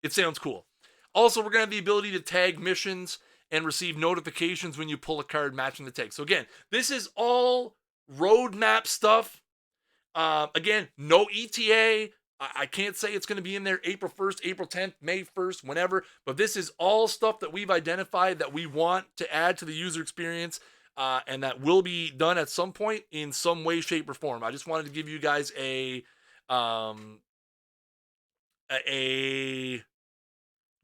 it sounds cool. Also, we're going to have the ability to tag missions and receive notifications when you pull a card matching the tag. So again, this is all roadmap stuff. Again, no ETA. I can't say it's going to be in there April 1st, April 10th, May 1st, whenever, but this is all stuff that we've identified that we want to add to the user experience, and that will be done at some point in some way, shape, or form. I just wanted to give you guys a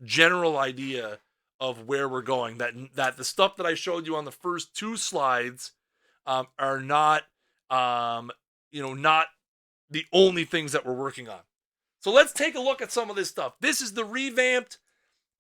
general idea of where we're going, that the stuff that I showed you on the first two slides are not not the only things that we're working on. So let's take a look at some of this stuff. This is the revamped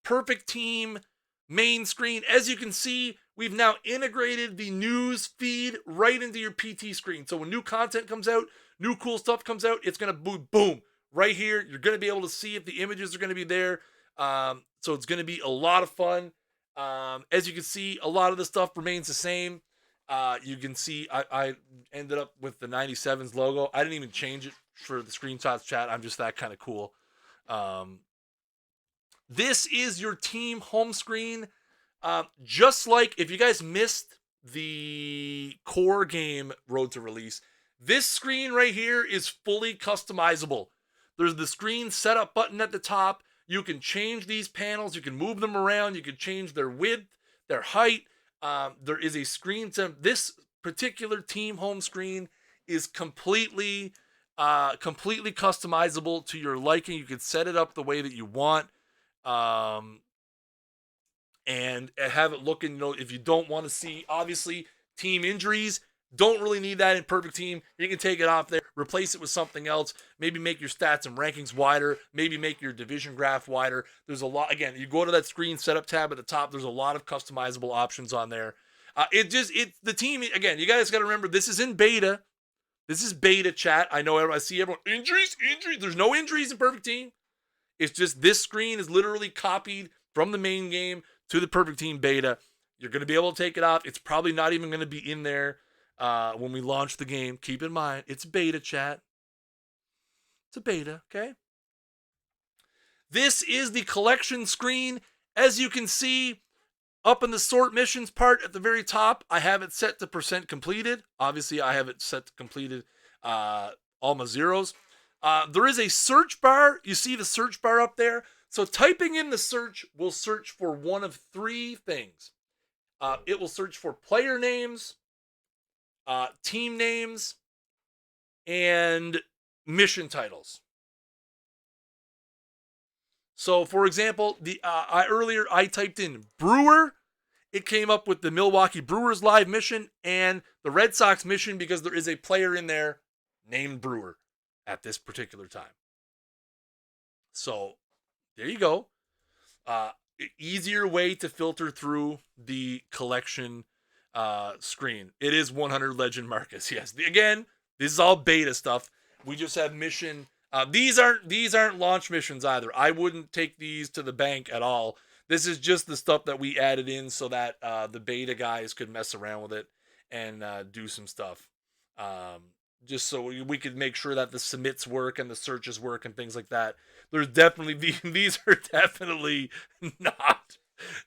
Perfect Team main screen. As you can see, we've now integrated the news feed right into your PT screen. So when new content comes out, new cool stuff comes out, it's going to boom right here. You're going to be able to see if the images are going to be there. So it's going to be a lot of fun. As you can see, a lot of the stuff remains the same. You can see I ended up with the 97's logo. I didn't even change it for the screenshots chat. I'm just that kind of cool. This is your team home screen. Just like if you guys missed the core game Road to Release, this screen right here is fully customizable. There's the screen setup button at the top. You can change these panels. You can move them around. You can change their width, their height. There is a screen to this particular team home screen is completely customizable to your liking. You can set it up the way that you want, and have it looking, if you don't want to see, obviously, team injuries, don't really need that in Perfect Team. You can take it off there, replace it with something else, maybe make your stats and rankings wider, maybe make your division graph wider. There's a lot. Again, you go to that screen setup tab at the top, there's a lot of customizable options on there. The team, again, you guys got to remember, this is in beta. This is beta, chat. I know I see everyone, injuries. There's no injuries in Perfect Team. It's just this screen is literally copied from the main game to the Perfect Team beta. You're going to be able to take it off. It's probably not even going to be in there when we launch the game. Keep in mind, it's beta, chat. It's a beta, okay? This is the collection screen. As you can see, up in the sort missions part at the very top, I have it set to % completed. Obviously, I have it set to completed, all my zeros. There is a search bar. You see the search bar up there? So typing in the search will search for one of three things. It will search for player names, team names, and mission titles. So, for example, earlier I typed in Brewer. It came up with the Milwaukee Brewers live mission and the Red Sox mission because there is a player in there named Brewer at this particular time. So, there you go. Easier way to filter through the collection screen. It is 100 Legend Marcus. Yes. Again, this is all beta stuff. We just have mission. These aren't launch missions either. I wouldn't take these to the bank at all. This is just the stuff that we added in so that the beta guys could mess around with it and do some stuff. Just so we could make sure that the submits work and the searches work and things like that. There's definitely these are definitely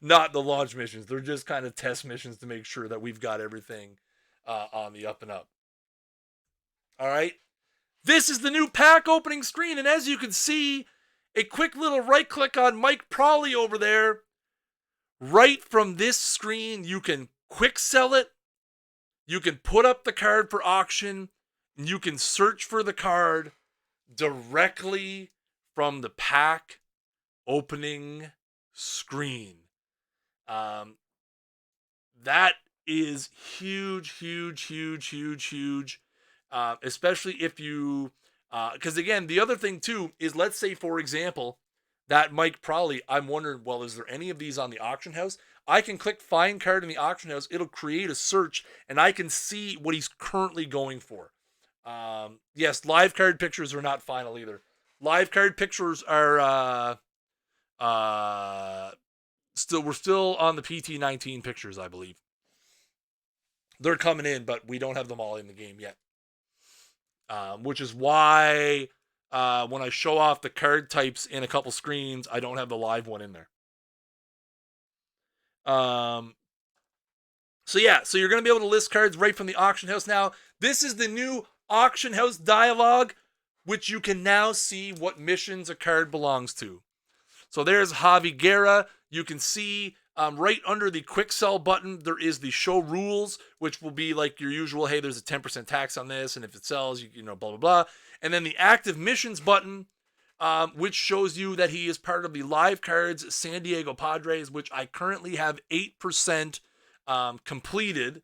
not the launch missions. They're just kind of test missions to make sure that we've got everything on the up and up. All right. This is the new pack opening screen, and as you can see, a quick little right click on Mike Prawley over there. Right from this screen, you can quick sell it. You can put up the card for auction. And you can search for the card directly from the pack opening screen. That is huge, huge, huge, huge, huge. Especially if you, because again, the other thing too is, let's say for example, that Mike Prowley, I'm wondering, well, is there any of these on the auction house? I can click find card in the auction house. It'll create a search and I can see what he's currently going for. Yes, live card pictures are not final either. Live card pictures are we're still on the PT19 pictures, I believe. They're coming in, but we don't have them all in the game yet. Which is why when I show off the card types in a couple screens, I don't have the live one in there. So you're going to be able to list cards right from the auction house now. This is the new auction house dialogue, which you can now see what missions a card belongs to. So there's Javi Guerra. You can see right under the quick sell button, there is the show rules, which will be like your usual, hey, there's a 10% tax on this, and if it sells, you know, blah, blah, blah. And then the active missions button, which shows you that he is part of the live cards San Diego Padres, which I currently have 8% completed.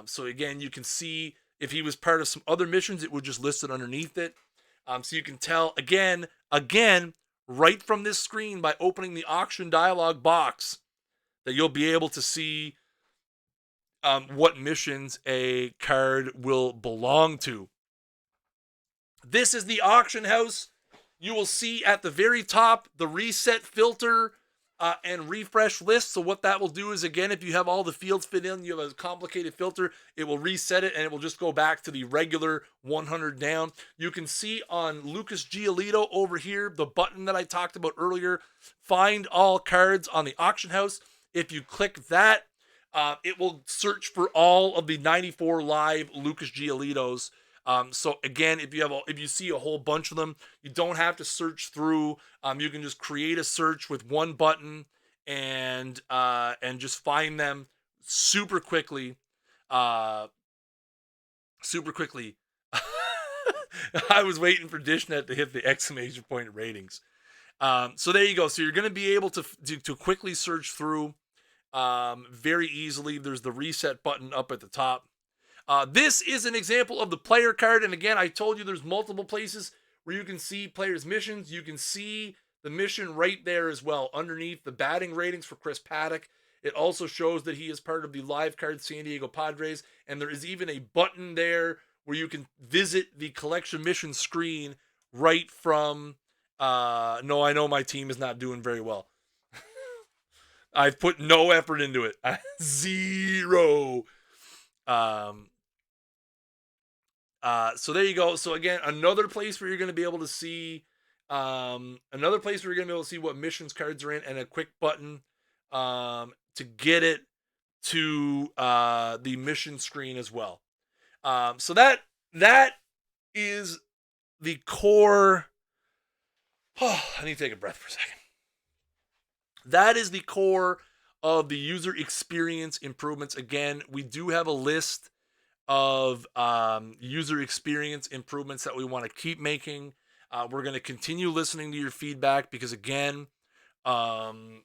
So again, you can see if he was part of some other missions, it would just list it underneath it. So you can tell, again, right from this screen by opening the auction dialog box, that you'll be able to see what missions a card will belong to. This is the auction house. You will see at the very top the reset filter and refresh list. So what that will do is, again, if you have all the fields fit in, you have a complicated filter, it will reset it and it will just go back to the regular 100 down. You can see on Lucas Giolito over here, the button that I talked about earlier, find all cards on the auction house. If you click that, it will search for all of the 94 live Lucas Giolitos. So again, if you see a whole bunch of them, you don't have to search through. You can just create a search with one button and just find them super quickly. I was waiting for DishNet to hit the exclamation point ratings. So there you go. So you're going to be able to quickly search through very easily. There's the reset button up at the top. This is an example of the player card. And again, I told you there's multiple places where you can see players' missions. You can see the mission right there as well, underneath the batting ratings for Chris Paddock. It also shows that he is part of the live card San Diego Padres. And there is even a button there where you can visit the collection mission screen right from, no, I know my team is not doing very well. I've put no effort into it. Zero. So there you go. So again, another place where you're going to be able to see, what missions cards are in, and a quick button, to get it to, the mission screen as well. So that is the core. Oh, I need to take a breath for a second. That is the core of the user experience improvements. Again, we do have a list of user experience improvements that we want to keep making. We're going to continue listening to your feedback because again, we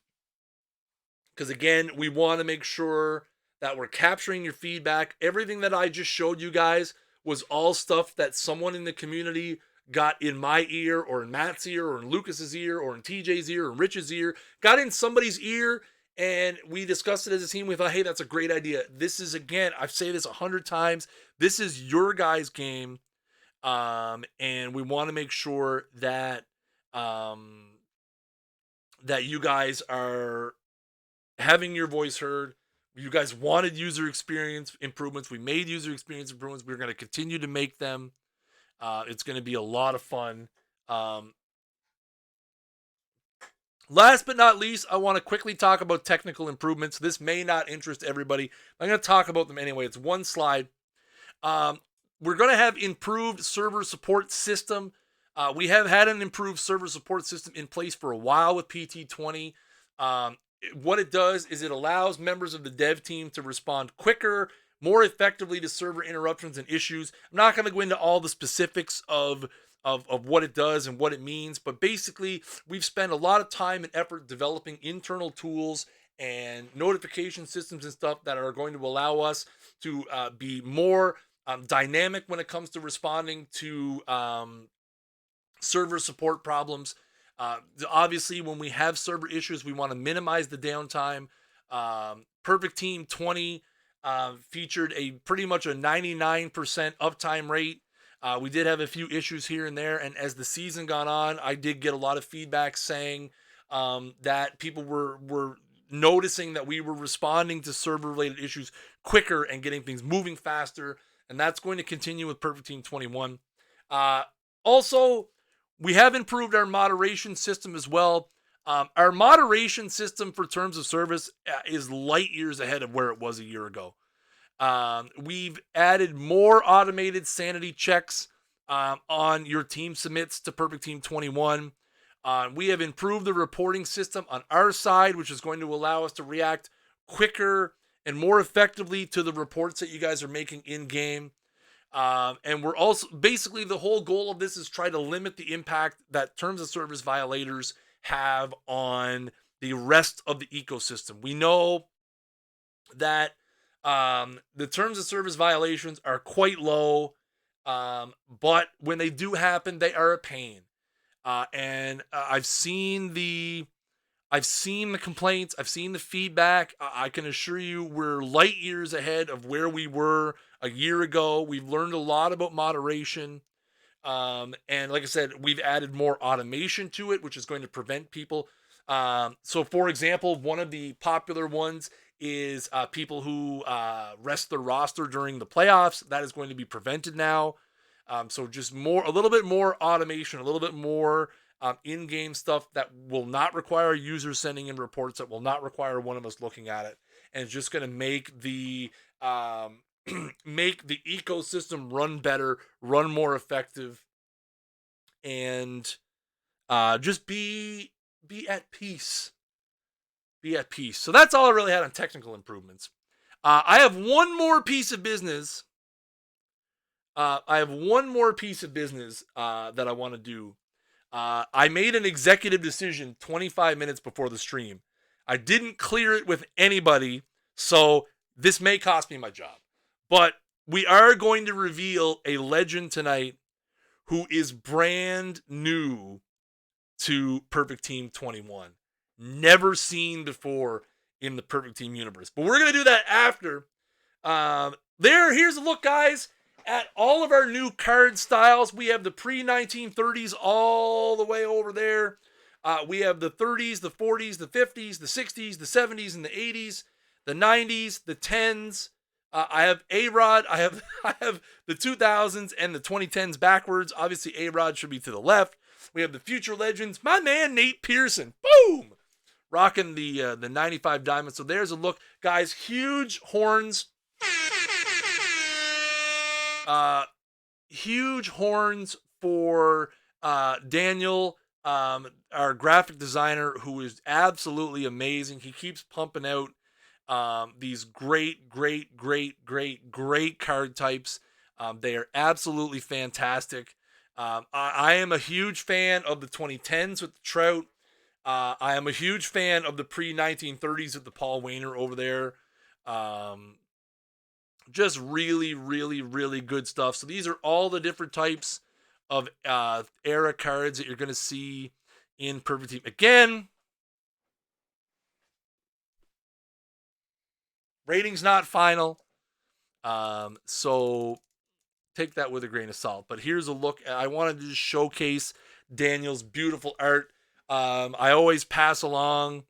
want to make sure that we're capturing your feedback. Everything that I just showed you guys was all stuff that someone in the community got in my ear, or in Matt's ear, or in Lucas's ear, or in TJ's ear, or in Rich's ear, got in somebody's ear, and we discussed it as a team. We thought, hey, that's a great idea. This is, again, I've said this 100 times, this is your guys' game, and we want to make sure that that you guys are having your voice heard. You guys wanted user experience improvements. We made user experience improvements. We're going to continue to make them. It's going to be a lot of fun. Last but not least, I want to quickly talk about technical improvements. This may not interest everybody. I'm going to talk about them anyway. It's one slide. We're going to have improved server support system. We have had an improved server support system in place for a while with PT20. what it does is it allows members of the dev team to respond quicker, more effectively to server interruptions and issues. I'm not going to go into all the specifics of what it does and what it means, but basically, we've spent a lot of time and effort developing internal tools and notification systems and stuff that are going to allow us to be more dynamic when it comes to responding to server support problems. Obviously, when we have server issues, we want to minimize the downtime. Perfect Team 20 featured a pretty much a 99% uptime rate. We did have a few issues here and there, and as the season gone on, I did get a lot of feedback saying that people were noticing that we were responding to server-related issues quicker and getting things moving faster, and that's going to continue with Perfect Team 21. Also, we have improved our moderation system as well. Our moderation system for terms of service is light years ahead of where it was a year ago. We've added more automated sanity checks on your team submits to Perfect Team 21. We have improved the reporting system on our side, which is going to allow us to react quicker and more effectively to the reports that you guys are making in game. And we're also basically the whole goal of this is try to limit the impact that terms of service violators have on the rest of the ecosystem. We know that the terms of service violations are quite low, but when they do happen, they are a pain. And I've seen the complaints, I've seen the feedback. I can assure you we're light years ahead of where we were a year ago. We've learned a lot about moderation. And like I said, we've added more automation to it, which is going to prevent people. So for example, one of the popular ones is people who rest their roster during the playoffs. That is going to be prevented now. So just a little bit more automation, a little bit more in-game stuff that will not require users sending in reports, that will not require one of us looking at it, and it's just going to make the make the ecosystem run better, run more effective, and just be at peace. Be at peace. So that's all I really had on technical improvements. I have one more piece of business. That I want to do. I made an executive decision 25 minutes before the stream. I didn't clear it with anybody, so this may cost me my job. But we are going to reveal a legend tonight who is brand new to Perfect Team 21. Never seen before in the Perfect Team universe. But we're going to do that after. Here's a look, guys, at all of our new card styles. We have the pre-1930s all the way over there. We have the 30s, the 40s, the 50s, the 60s, the 70s, and the 80s, the 90s, the 10s. I have A-Rod. I have the 2000s and the 2010s backwards. Obviously, A-Rod should be to the left. We have the future legends. My man, Nate Pearson. Boom! Rocking the 95 diamond. So there's a look. Guys, huge horns. Huge horns for Daniel, our graphic designer, who is absolutely amazing. He keeps pumping out these great card types. They are absolutely fantastic. I am a huge fan of the 2010s with the Trout. I am a huge fan of the pre-1930s with the Paul Wainer over there. Just really good stuff. So these are all the different types of era cards that you're going to see in Perfect Team. Again, rating's not final. So take that with a grain of salt. But here's a look. I wanted to just showcase Daniel's beautiful art. I always pass along.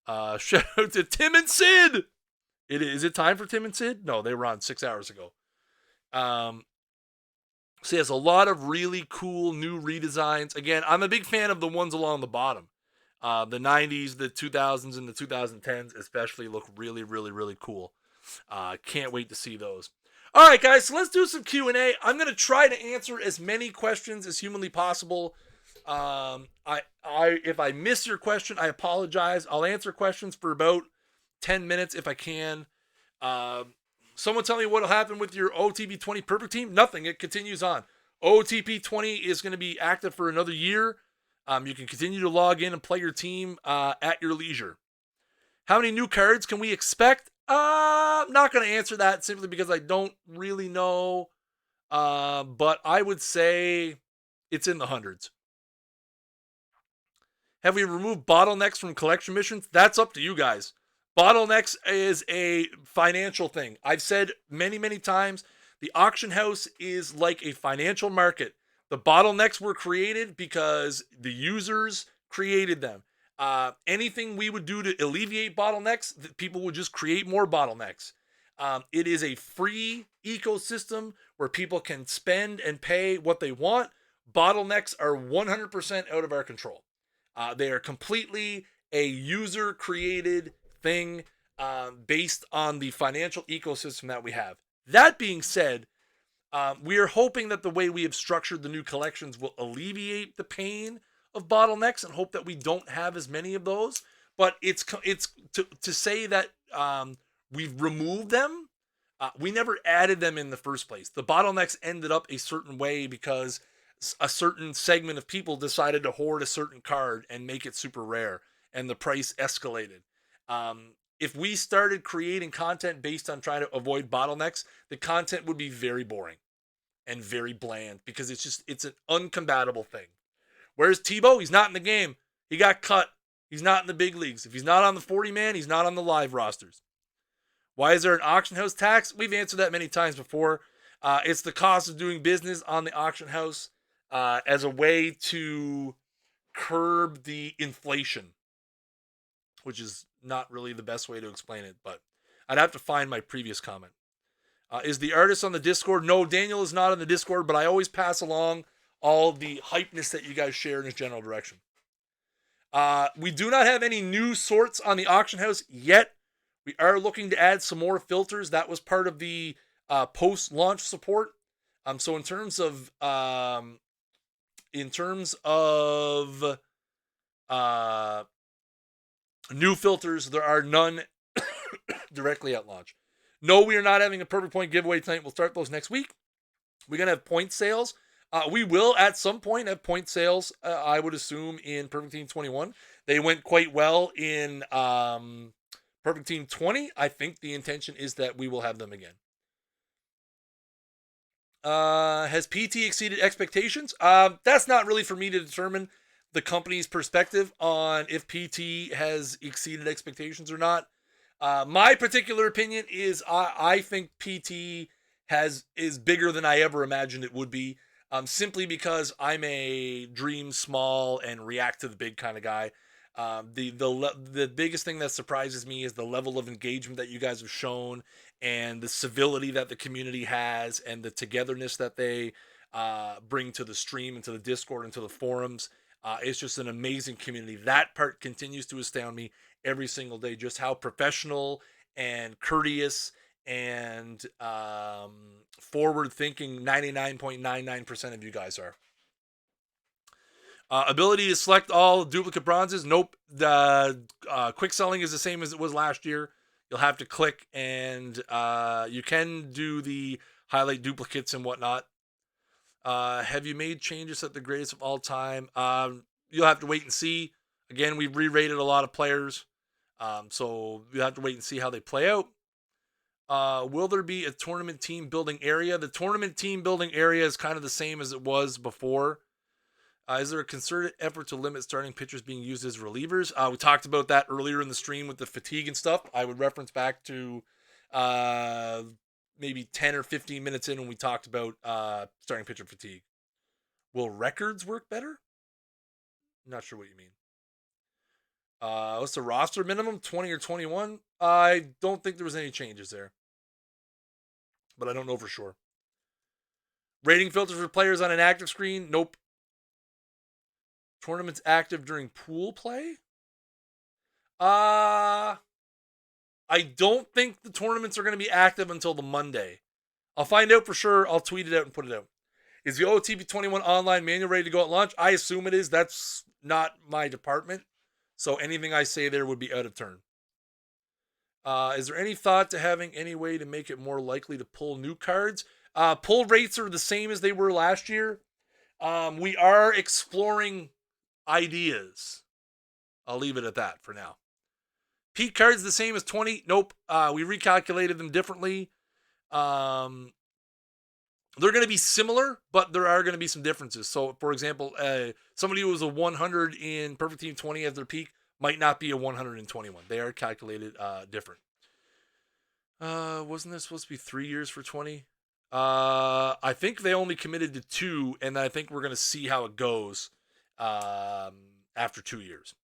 Shout out to Tim and Sid. Is it time for Tim and Sid? No, they were on 6 hours ago. So he has a lot of really cool new redesigns. Again, I'm a big fan of the ones along the bottom. The 90s, the 2000s, and the 2010s especially look really cool. Can't wait to see those. All right, guys, so let's do some Q&A. I'm going to try to answer as many questions as humanly possible. If I miss your question, I apologize. I'll answer questions for about 10 minutes if I can. Someone tell me what will happen with your OTP 20 perfect team. Nothing. It continues on. OTP 20 is going to be active for another year. You can continue to log in and play your team at your leisure. How many new cards can we expect? I'm not going to answer that simply because I don't really know. But I would say it's in the hundreds. Have we removed bottlenecks from collection missions? That's up to you guys. Bottlenecks is a financial thing. I've said many, many times, the auction house is like a financial market. The bottlenecks were created because the users created them. Anything we would do to alleviate bottlenecks, people would just create more bottlenecks. It is a free ecosystem where people can spend and pay what they want. Bottlenecks are 100% out of our control. They are completely a user-created thing based on the financial ecosystem that we have. That being said, we are hoping that the way we have structured the new collections will alleviate the pain of bottlenecks and hope that we don't have as many of those. But it's to say that we've removed them. We never added them in the first place. The bottlenecks ended up a certain way because a certain segment of people decided to hoard a certain card and make it super rare, and the price escalated. If we started creating content based on trying to avoid bottlenecks, the content would be very boring and very bland because it's an uncompatible thing. Where's Tebow? He's not in the game. He got cut. He's not in the big leagues. If he's not on the 40-man, he's not on the live rosters. Why is there an auction house tax? We've answered that many times before. It's the cost of doing business on the auction house as a way to curb the inflation, which is not really the best way to explain it, but I'd have to find my previous comment. Is the artist on the Discord? No, Daniel is not on the Discord, but I always pass along all the hypeness that you guys share in his general direction. We do not have any new sorts on the auction house yet. We are looking to add some more filters. That was part of the post-launch support. So in terms of new filters, there are none directly at launch. No, we are not having a perfect point giveaway tonight. We'll start those next week. We're going to have point sales. We will at some point have point sales, I would assume, in Perfect Team 21. They went quite well in Perfect Team 20. I think the intention is that we will have them again. Has PT exceeded expectations? That's not really for me to determine the company's perspective on if PT has exceeded expectations or not. My particular opinion is I think PT is bigger than I ever imagined it would be. Simply because I'm a dream small and react to the big kind of guy. The biggest thing that surprises me is the level of engagement that you guys have shown and the civility that the community has and the togetherness that they bring to the stream and to the Discord and to the forums. It's just an amazing community. That part continues to astound me every single day, just how professional and courteous and forward-thinking 99.99% of you guys are. Ability to select all duplicate bronzes. Nope. The quick selling is the same as it was last year. You'll have to click and you can do the highlight duplicates and whatnot. Have you made changes at the greatest of all time? You'll have to wait and see. Again, we've re-rated a lot of players. So you'll have to wait and see how they play out. Will there be a tournament team building area? The tournament team building area is kind of the same as it was before. Is there a concerted effort to limit starting pitchers being used as relievers? We talked about that earlier in the stream with the fatigue and stuff. I would reference back to maybe 10 or 15 minutes in when we talked about starting pitcher fatigue. Will records work better? Not sure what you mean. What's the roster minimum? 20 or 21? I don't think there was any changes there. But I don't know for sure. Rating filters for players on an active screen? Nope. Tournaments active during pool play? I don't think the tournaments are going to be active until the Monday. I'll find out for sure. I'll tweet it out and put it out. Is the OOTP 21 online manual ready to go at launch? I assume it is. That's not my department. So anything I say there would be out of turn. Is there any thought to having any way to make it more likely to pull new cards? Pull rates are the same as they were last year. We are exploring ideas. I'll leave it at that for now. Peak cards the same as 20? Nope. We recalculated them differently. They're going to be similar, but there are going to be some differences. So, for example, somebody who was a 100 in Perfect Team 20 as their peak might not be a 121. They are calculated different. Wasn't this supposed to be 3 years for 20? I think they only committed to 2, and I think we're going to see how it goes after 2 years.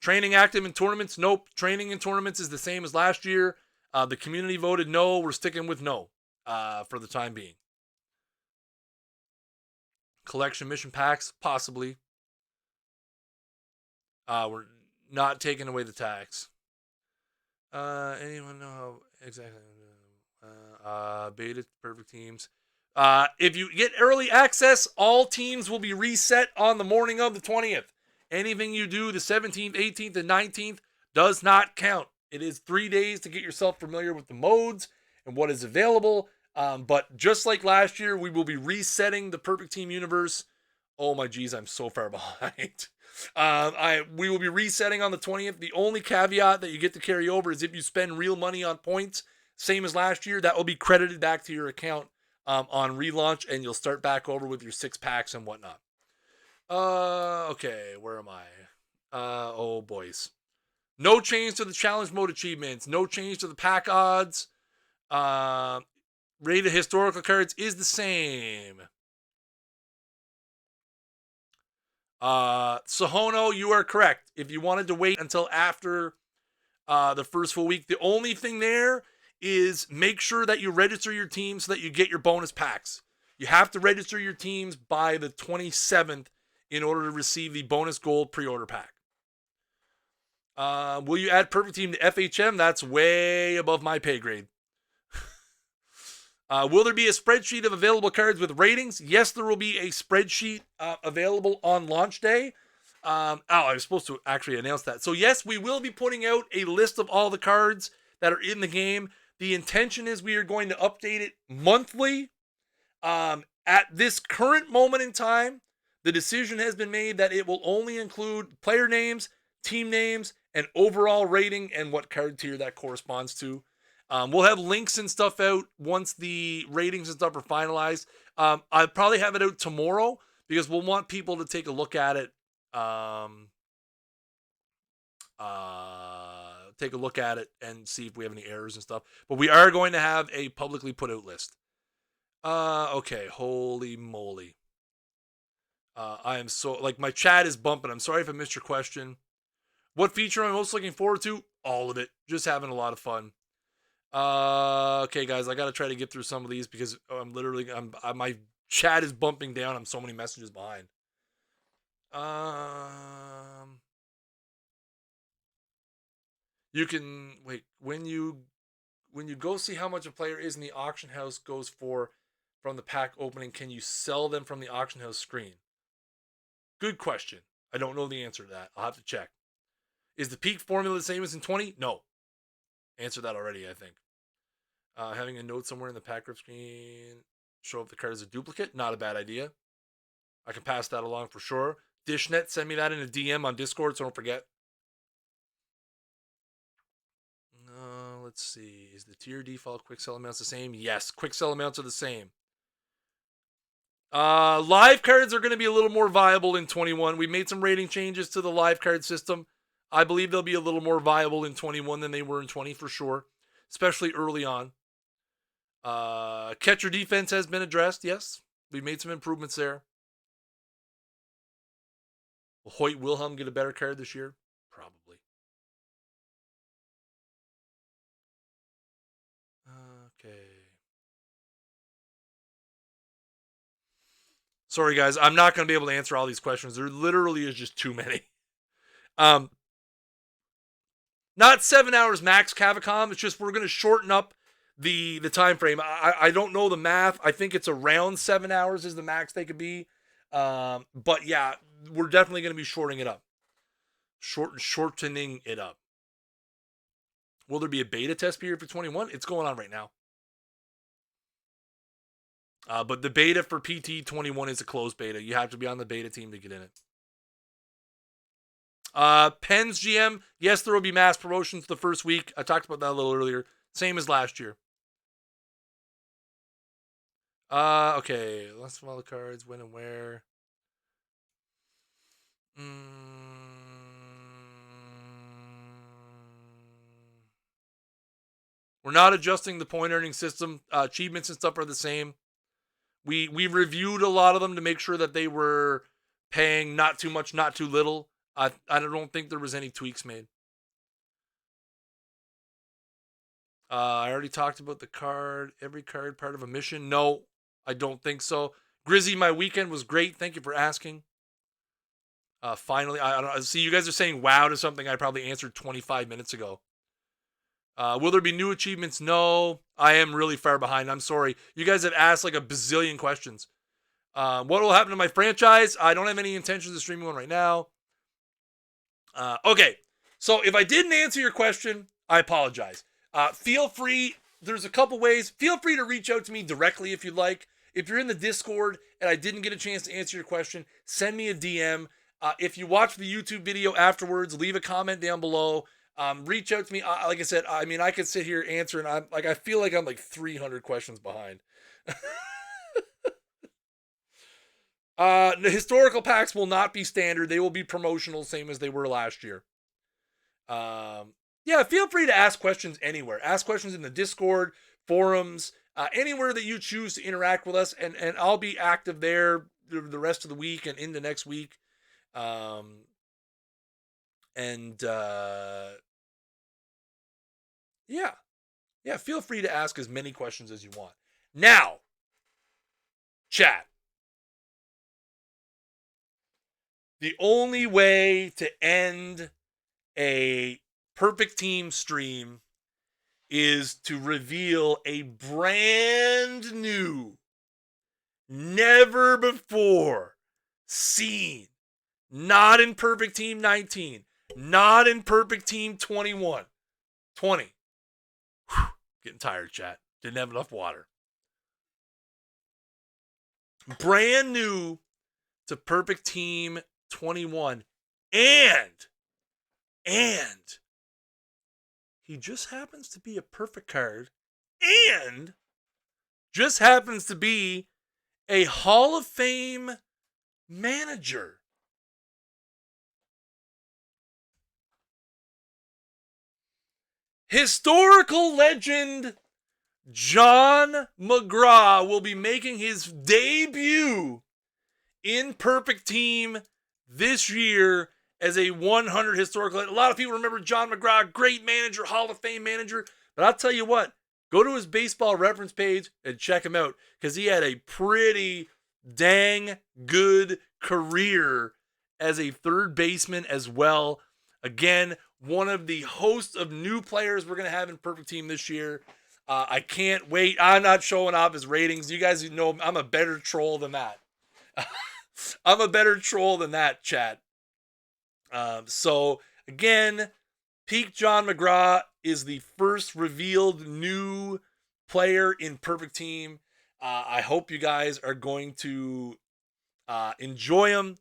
Training active in tournaments? Nope. Training in tournaments is the same as last year. The community voted no. We're sticking with no for the time being. Collection mission packs? Possibly. We're not taking away the tax. Anyone know how exactly? Beta perfect teams. If you get early access, all teams will be reset on the morning of the 20th. Anything you do the 17th, 18th, and 19th does not count. It is 3 days to get yourself familiar with the modes and what is available. But just like last year, we will be resetting the Perfect Team universe. Oh my geez, I'm so far behind. We will be resetting on the 20th. The only caveat that you get to carry over is if you spend real money on points, same as last year, that will be credited back to your account on relaunch, and you'll start back over with your 6 packs and whatnot. Okay, where am I? Oh boys. No change to the challenge mode achievements. No change to the pack odds. Rate of historical cards is the same. Sahono, you are correct. If you wanted to wait until after the first full week, the only thing there is make sure that you register your team so that you get your bonus packs. You have to register your teams by the 27th in order to receive the bonus gold pre-order pack. Will you add Perfect Team to FHM? That's way above my pay grade. Will there be a spreadsheet of available cards with ratings? Yes, there will be a spreadsheet available on launch day. I was supposed to actually announce that. So yes, we will be putting out a list of all the cards that are in the game. The intention is we are going to update it monthly. At this current moment in time, the decision has been made that it will only include player names, team names, and overall rating and what card tier that corresponds to. We'll have links and stuff out once the ratings and stuff are finalized. I'll probably have it out tomorrow because we'll want people to take a look at it. Take a look at it and see if we have any errors and stuff. But we are going to have a publicly put out list. Okay, holy moly. I am so, my chat is bumping. I'm sorry if I missed your question. What feature am I most looking forward to? All of it. Just having a lot of fun. Okay, guys, I got to try to get through some of these because my chat is bumping down. I'm so many messages behind. You can, wait, when you go see how much a player is in the auction house goes for from the pack opening, can you sell them from the auction house screen? Good question. I don't know the answer to that. I'll have to check. Is the peak formula the same as in 20? No. Answered that already, I think. Having a note somewhere in the pack grip screen, show if the card is a duplicate. Not a bad idea. I can pass that along for sure. Dishnet, send me that in a DM on Discord so don't forget. Let's see. Is the tier default quick sell amounts the same? Yes, quick sell amounts are the same. Live cards are going to be a little more viable in 21. We made some rating changes to the live card system. I believe they'll be a little more viable in 21 than they were in 20 for sure, especially early on. Catcher defense has been addressed. Yes, we made some improvements there. Will Hoyt Wilhelm get a better card this year? Probably. Okay. Sorry, guys. I'm not going to be able to answer all these questions. There literally is just too many. Not 7 hours max, Cavicom. It's just we're going to shorten up the time frame. I don't know the math. I think it's around 7 hours is the max they could be. But yeah, we're definitely going to be shortening it up. Shortening it up. Will there be a beta test period for 21? It's going on right now. But the beta for PT 21 is a closed beta. You have to be on the beta team to get in it. Pens GM, yes, there will be mass promotions the first week. I talked about that a little earlier. Same as last year. Okay. Let's follow the cards. When and where. We're not adjusting the point earning system. Achievements and stuff are the same. We reviewed a lot of them to make sure that they were paying not too much, not too little. I don't think there was any tweaks made. I already talked about the card. Every card part of a mission. No, I don't think so. Grizzy, my weekend was great. Thank you for asking. Finally, I don't see you guys are saying wow to something I probably answered 25 minutes ago. Will there be new achievements? No, I am really far behind. I'm sorry. You guys have asked like a bazillion questions. What will happen to my franchise? I don't have any intentions of streaming one right now. Okay, so if I didn't answer your question, I apologize. Feel free. There's a couple ways. Feel free to reach out to me directly if you'd like. If you're in the Discord and I didn't get a chance to answer your question, send me a DM. If you watch the YouTube video afterwards, leave a comment down below. Reach out to me. Like I said, I mean, I could sit here answering. I feel like I'm like 300 questions behind. The historical packs will not be standard. They will be promotional, same as they were last year. Yeah, feel free to ask questions anywhere. Ask questions in the Discord, forums, anywhere that you choose to interact with us, and I'll be active there the rest of the week and into next week. Yeah, feel free to ask as many questions as you want. Now, chat. The only way to end a Perfect Team stream is to reveal a brand new, never before seen, not in Perfect Team 19, not in Perfect Team 21, 20. Whew, getting tired, chat. Didn't have enough water. Brand new to Perfect Team 21. And he just happens to be a perfect card and just happens to be a Hall of Fame manager. Historical legend John McGraw will be making his debut in Perfect Team this year as a 100 historical. A lot of people remember John McGraw, great manager, Hall of Fame manager. But I'll tell you what, go to his baseball reference page and check him out because he had a pretty dang good career as a third baseman as well. Again, one of the hosts of new players we're going to have in Perfect Team this year. I can't wait. I'm not showing off his ratings. You guys know I'm a better troll than that. I'm a better troll than that, chat. So, again, Peak John McGraw is the first revealed new player in Perfect Team. I hope you guys are going to enjoy him.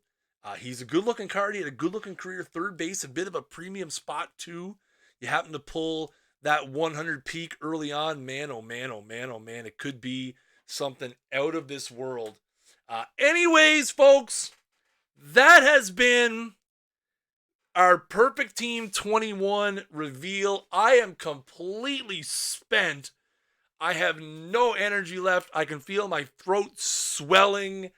He's a good-looking card. He had a good-looking career third base, a bit of a premium spot, too. You happen to pull that 100 peak early on. Man, oh, man, oh, man, oh, man. It could be something out of this world. Anyways, folks, that has been our Perfect Team 21 reveal. I am completely spent. I have no energy left. I can feel my throat swelling.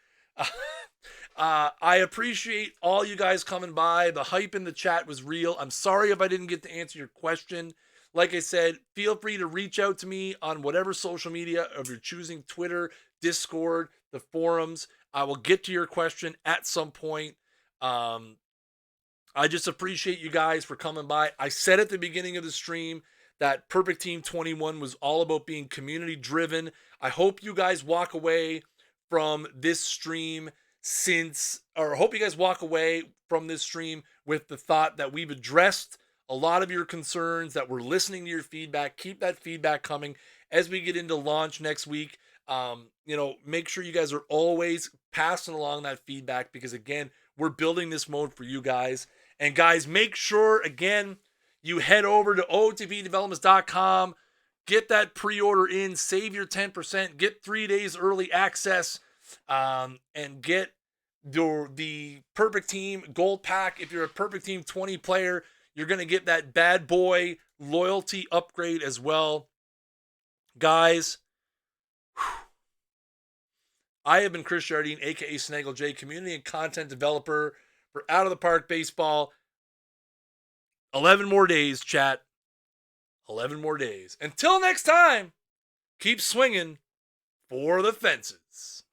I appreciate all you guys coming by. The hype in the chat was real. I'm sorry if I didn't get to answer your question. Like I said, feel free to reach out to me on whatever social media, if you're choosing Twitter, Discord, the forums. I will get to your question at some point. I just appreciate you guys for coming by. I said at the beginning of the stream that Perfect Team 21 was all about being community driven. I hope you guys walk away from this stream I hope you guys walk away from this stream with the thought that we've addressed a lot of your concerns, that we're listening to your feedback. Keep that feedback coming as we get into launch next week. Make sure you guys are always passing along that feedback, because again, we're building this mode for you guys. And guys, make sure again, you head over to OOTPdevelopments.com, get that pre-order in, save your 10%, get 3 days early access, and get the Perfect Team Gold Pack. If you're a Perfect Team 20 player, you're going to get that bad boy loyalty upgrade as well. Guys, I have been Chris Jardine, aka Snaggle J, community and content developer for Out of the Park Baseball. 11 more days, chat. 11 more days. Until next time, keep swinging for the fences.